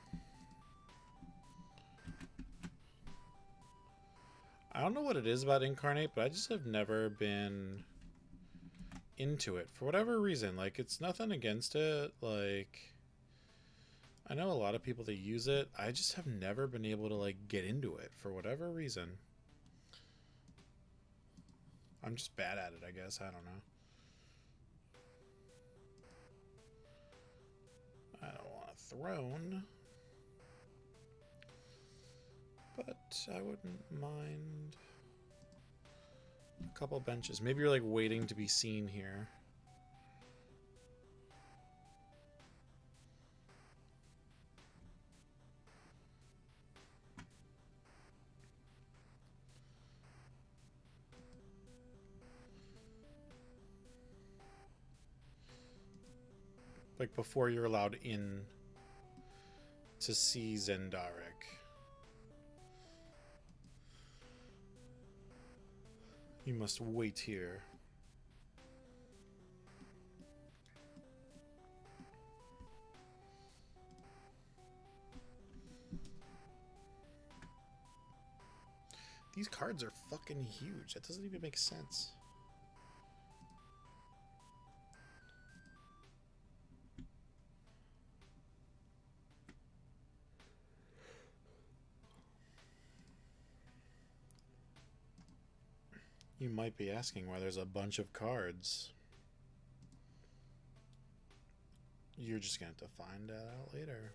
I don't know what it is about Incarnate, but I just have never been into it for whatever reason. Like, it's nothing against it. Like, I know a lot of people that use it. I just have never been able to, like, get into it for whatever reason. I'm just bad at it, I guess. I don't know. I don't want a throne. But I wouldn't mind a couple benches. Maybe you're like waiting to be seen here. Like before you're allowed in to see Zendaric. You must wait here. These cards are fucking huge. That doesn't even make sense. You might be asking why there's a bunch of cards. You're just going to have to find that out later.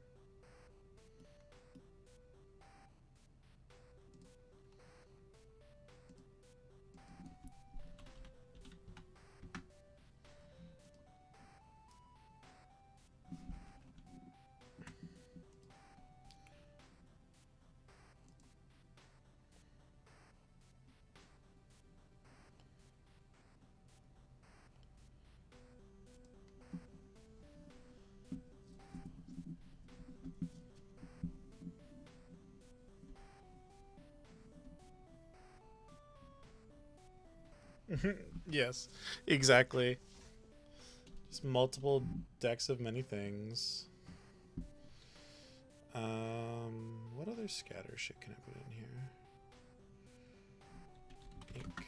Yes, exactly. Just multiple decks of many things. What other scatter shit can I put in here? Ink.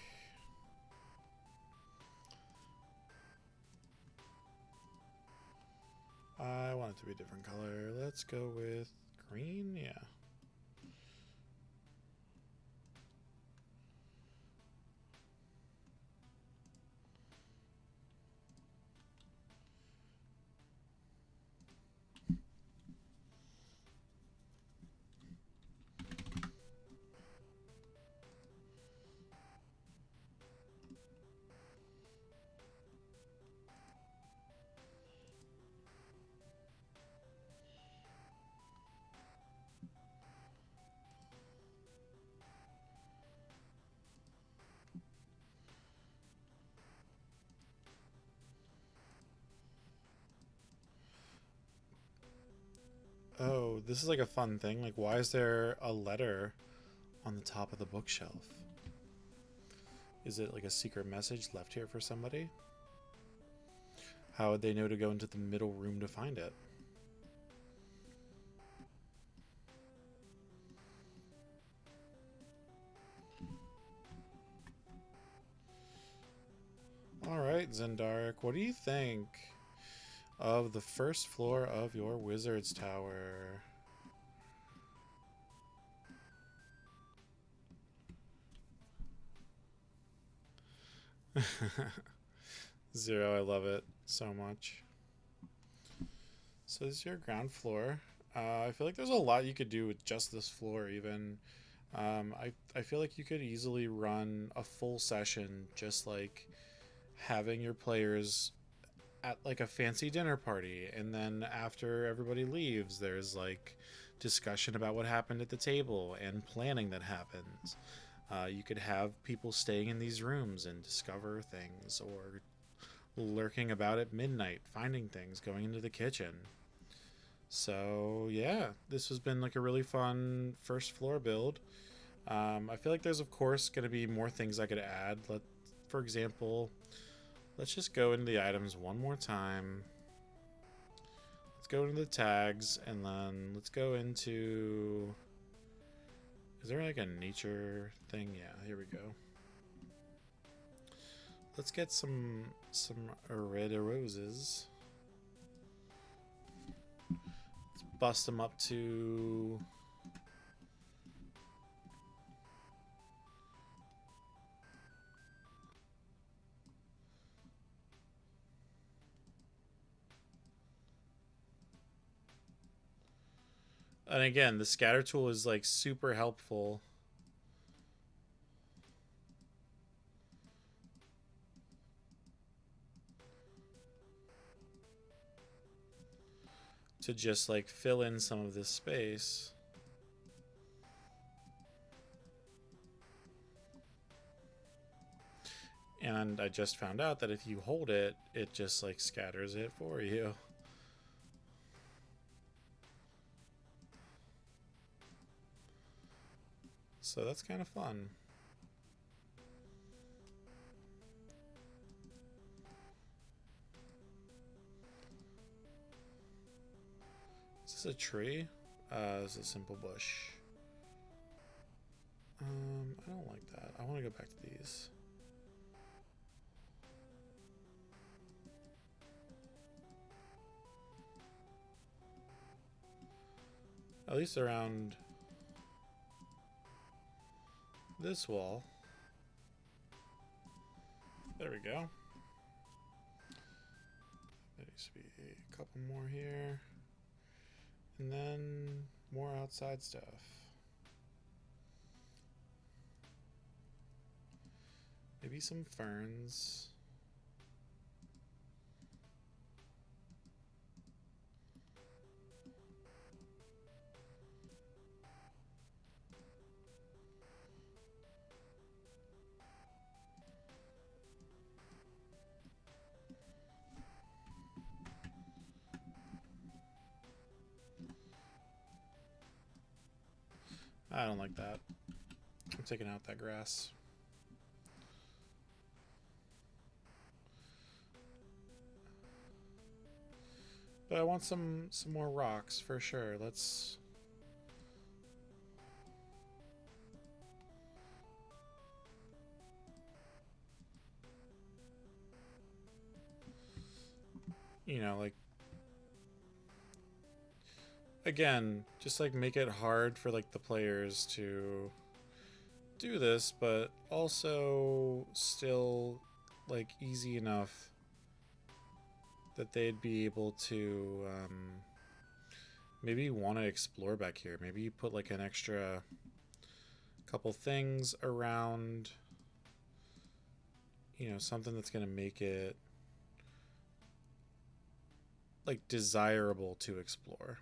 I want it to be a different color. Let's go with green. Yeah. Oh, this is like a fun thing. Like, why is there a letter on the top of the bookshelf? Is it like a secret message left here for somebody? How would they know to go into the middle room to find it? Alright, Zendaric, what do you think of the first floor of your wizard's tower? Zero, I love it so much. So this is your ground floor. I feel like there's a lot you could do with just this floor even. I feel like you could easily run a full session just like having your players at like a fancy dinner party, and then after everybody leaves there's like discussion about what happened at the table and planning that happens. You could have people staying in these rooms and discover things, or lurking about at midnight finding things, going into the kitchen. So yeah, this has been like a really fun first floor build. I feel like there's of course going to be more things I could add. For example, Let's just go into the items one more time. Let's go into the tags, and then let's go into... Is there like a nature thing? Yeah, here we go. Let's get some red roses. Let's bust them up to... And again, the scatter tool is like super helpful. To just like fill in some of this space. And I just found out that if you hold it, it just like scatters it for you. So that's kind of fun. Is this a tree? This is a simple bush. I don't like that. I want to go back to these. At least around this wall. There we go. There needs to be a couple more here. And then more outside stuff. Maybe some ferns. I don't like that. I'm taking out that grass. But I want some more rocks for sure. Let's... You know, like... Again, just like make it hard for like the players to do this, but also still like easy enough that they'd be able to maybe want to explore back here. Maybe you put like an extra couple things around, you know, something that's going to make it like desirable to explore.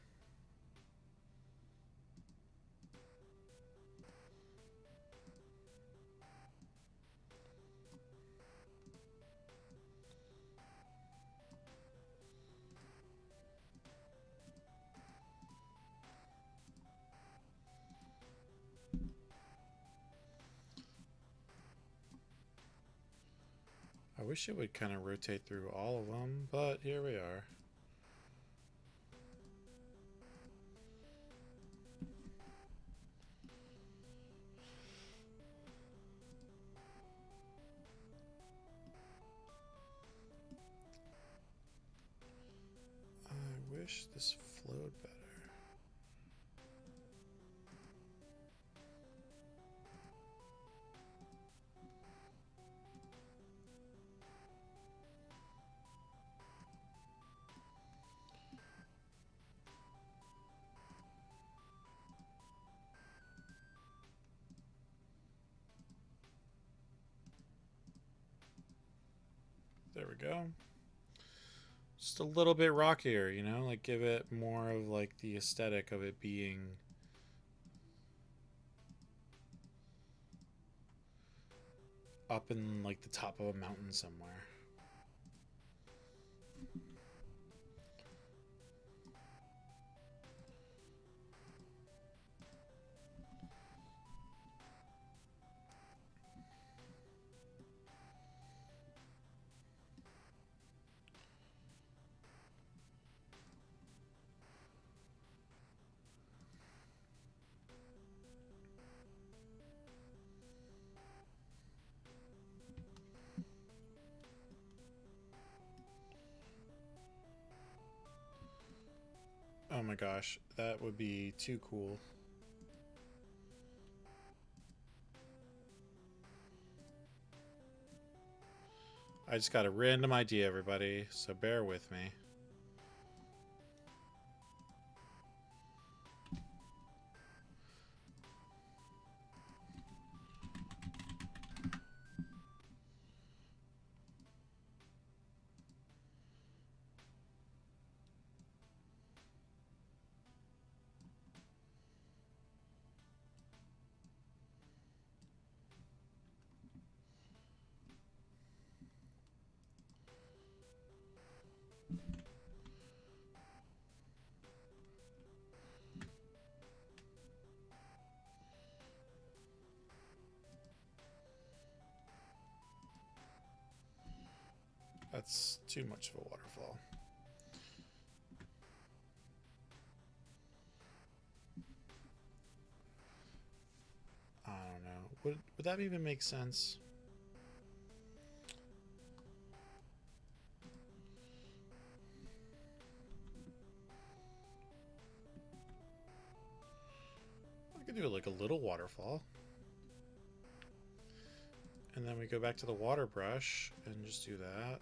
I wish it would kind of rotate through all of them, but here we are. I wish this flowed better. There we go. Just a little bit rockier, you know, like give it more of like the aesthetic of it being up in like the top of a mountain somewhere. my gosh, that would be too cool. I just got a random idea, everybody, so bear with me. That's too much of a waterfall. I don't know. Would that even make sense? I could do like a little waterfall. And then we go back to the water brush and just do that.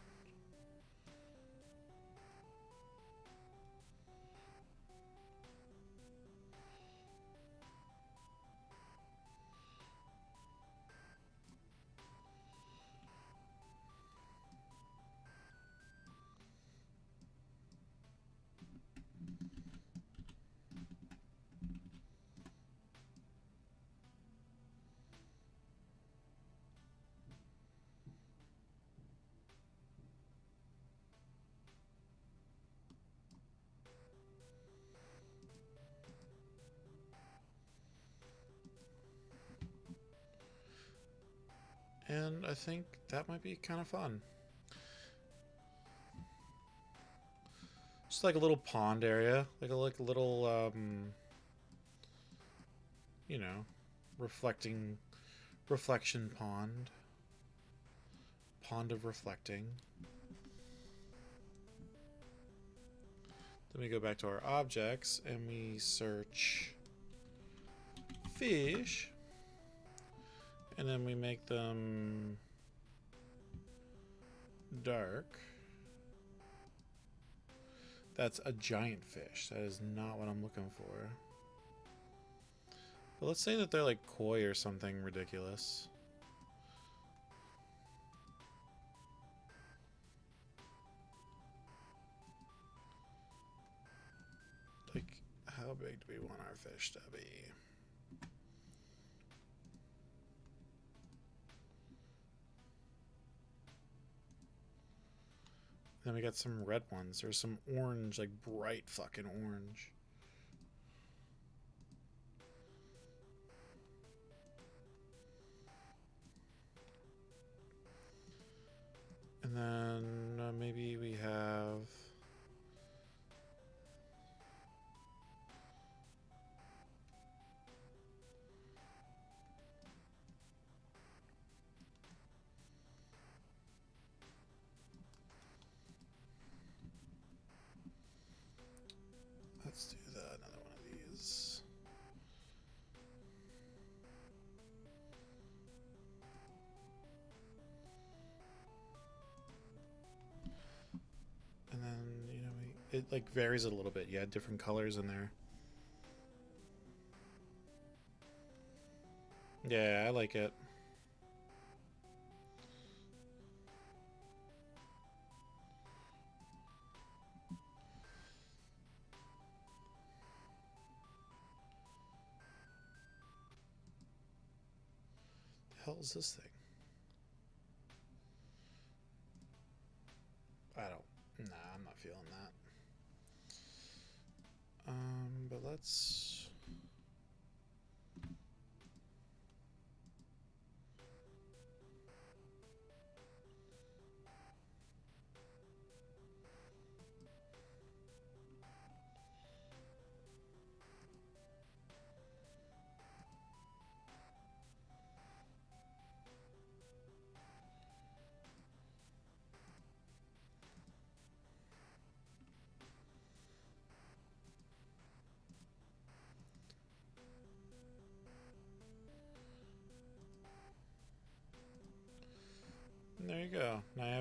And I think that might be kind of fun. Just like a little pond area, like a little, you know, reflection pond of reflecting. Then we go back to our objects and we search fish, and then we make them dark. That's a giant fish. That is not what I'm looking for. But let's say that they're like koi or something ridiculous. Like, how big do we want our fish to be? Then we got some red ones. There's some orange, like bright fucking orange. And then maybe we have... Let's do another one of these. And then, you know, it like varies a little bit. You had different colors in there. Yeah, I like it. The hell is this thing? Nah, I'm not feeling that. But let's...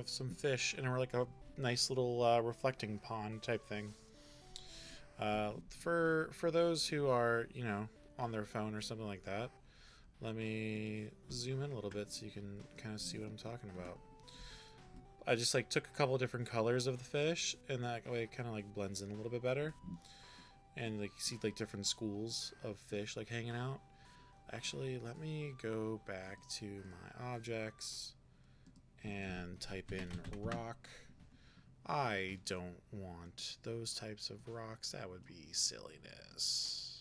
of some fish and we're like a nice little reflecting pond type thing. For those who are, you know, on their phone or something like that, let me zoom in a little bit so you can kind of see what I'm talking about. I just like took a couple different colors of the fish, and that way it kind of like blends in a little bit better. And like you see like different schools of fish like hanging out. Actually, let me go back to my objects and type in rock. I don't want those types of rocks. That would be silliness.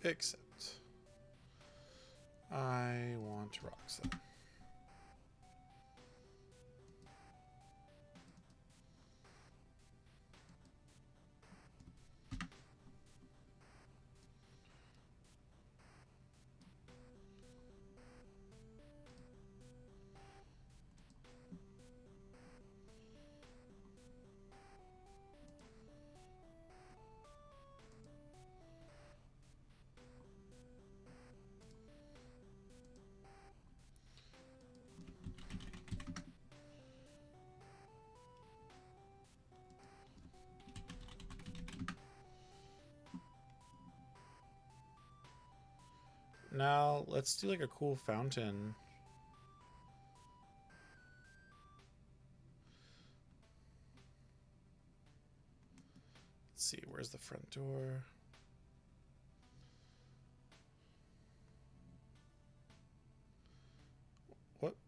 Except I want rocks then. Now let's do like a cool fountain. Let's see, where's the front door?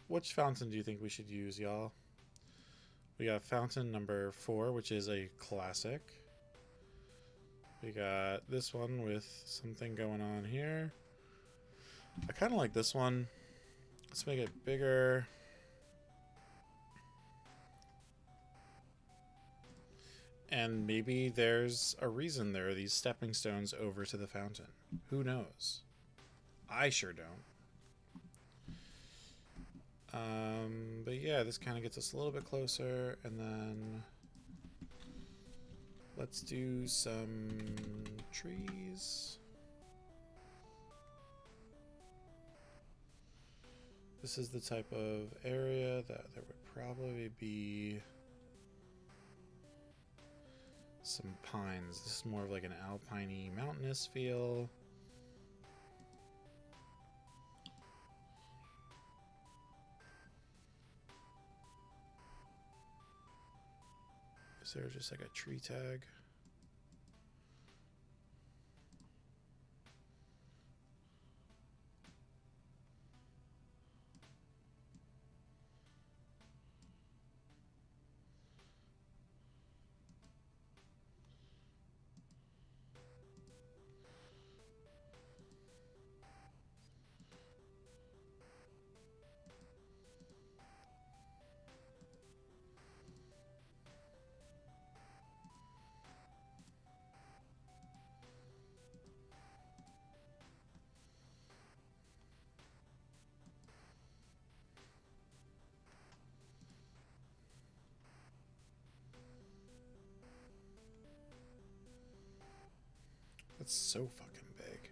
Which fountain do you think we should use, y'all? We got fountain number 4, which is a classic. We got this one with something going on here. I kind of like this one. Let's make it bigger. And maybe there's a reason there are these stepping stones over to the fountain. Who knows? I sure don't. But yeah, this kind of gets us a little bit closer, and then let's do some trees. This is the type of area that there would probably be some pines. This is more of like an alpine-y, mountainous feel. Is there just like a tree tag? That's so fucking big.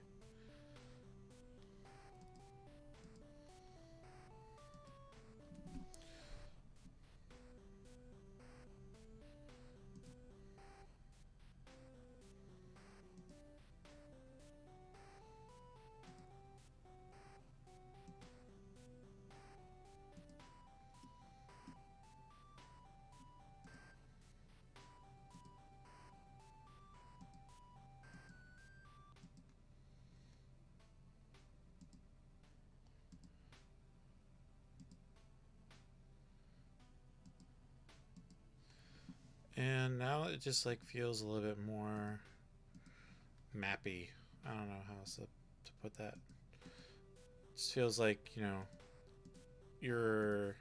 And now it just like feels a little bit more mappy. I don't know how else to put that. It just feels like, you know, you're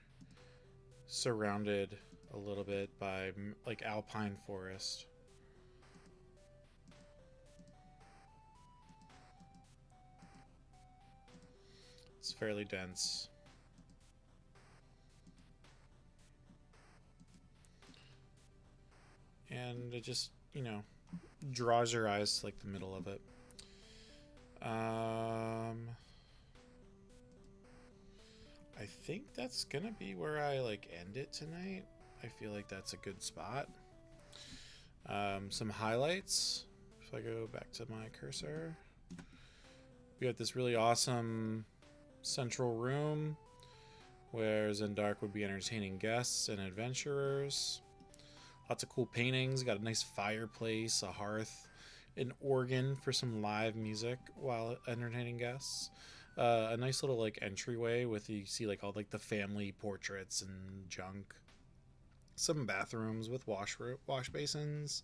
surrounded a little bit by like alpine forest. It's fairly dense. and it just, you know, draws your eyes to like the middle of it. I think that's gonna be where I like end it tonight. I feel like that's a good spot. Some highlights. If I go back to my cursor, we got this really awesome central room where Zendark would be entertaining guests and adventurers. Lots of cool paintings. Got a nice fireplace, a hearth, an organ for some live music while entertaining guests. A nice little like entryway with, you see like all like the family portraits and junk. Some bathrooms with wash basins.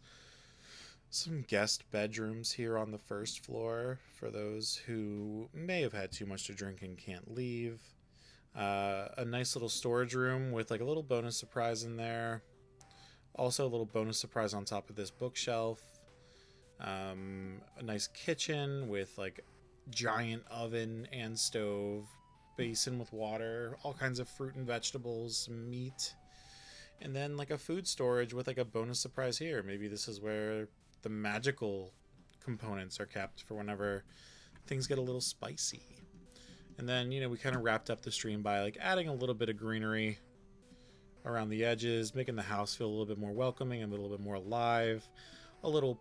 Some guest bedrooms here on the first floor for those who may have had too much to drink and can't leave. A nice little storage room with like a little bonus surprise in there. Also a little bonus surprise on top of this bookshelf. A nice kitchen with like giant oven and stove, basin with water, all kinds of fruit and vegetables, meat, and then like a food storage with like a bonus surprise here. Maybe this is where the magical components are kept for whenever things get a little spicy. And then, you know, we kind of wrapped up the stream by like adding a little bit of greenery around the edges, making the house feel a little bit more welcoming and a little bit more alive. A little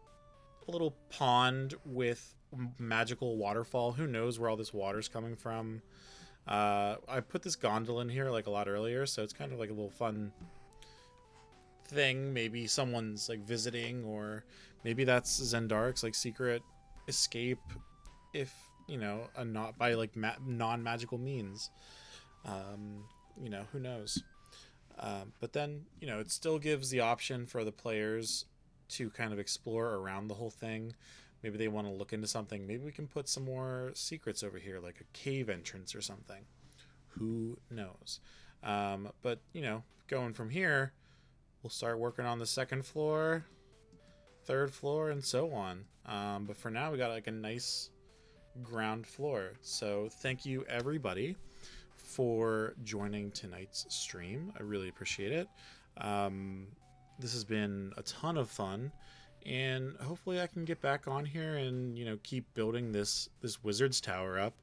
pond with magical waterfall. Who knows where all this water's coming from? I put this gondola in here like a lot earlier, so it's kind of like a little fun thing. Maybe someone's like visiting, or maybe that's Zendark's like secret escape, if you know, not by like non-magical means. You know, who knows? But then, you know, it still gives the option for the players to kind of explore around the whole thing. Maybe they want to look into something. Maybe we can put some more secrets over here, like a cave entrance or something. Who knows? But, you know, going from here, we'll start working on the second floor, third floor, and so on. But for now, we got like a nice ground floor. So thank you, everybody, for joining tonight's stream. I really appreciate it. This has been a ton of fun, and hopefully I can get back on here and, you know, keep building this wizard's tower up,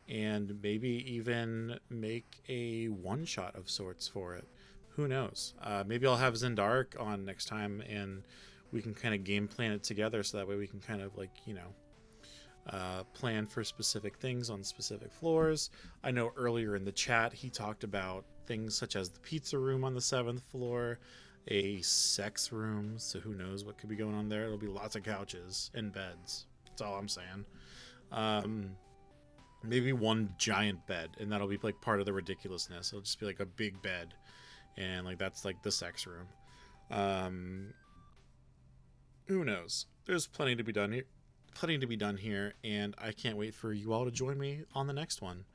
and maybe even make a one-shot of sorts for it. Who knows? Maybe I'll have Zendark on next time, and we can kind of game plan it together, so that way we can kind of like, you know, plan for specific things on specific floors. I know earlier in the chat he talked about things such as the pizza room on the 7th floor, a sex room, so who knows what could be going on there. It'll be lots of couches and beds. That's all I'm saying. Maybe one giant bed, and that'll be like part of the ridiculousness. It'll just be like a big bed, and like that's like the sex room. Who knows? There's plenty to be done here, and I can't wait for you all to join me on the next one.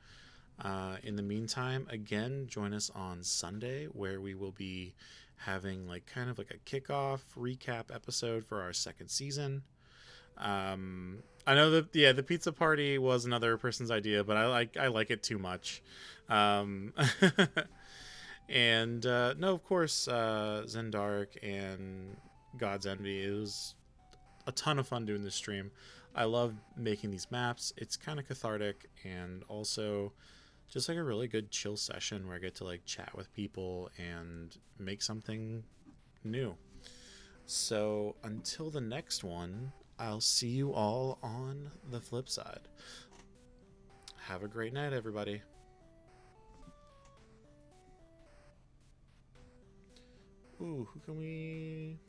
In the meantime, again, join us on Sunday, where we will be having like kind of like a kickoff recap episode for our second season. I know that the pizza party was another person's idea, but I like it too much. And no, of course, Zendark and God's Envy. It was a ton of fun doing this stream. I love making these maps. It's kind of cathartic, and also just like a really good chill session where I get to like chat with people and make something new. So until the next one, I'll see you all on the flip side. Have a great night, everybody. Ooh, who can we...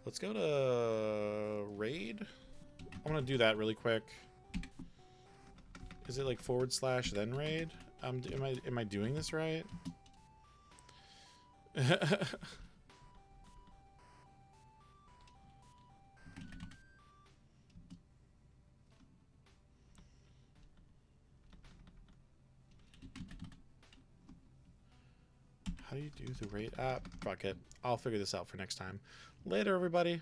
Let's go to raid. I'm gonna do that really quick. Is it like / then raid? Am I doing this right? How do you do the raid? Fuck it. I'll figure this out for next time. Later, everybody.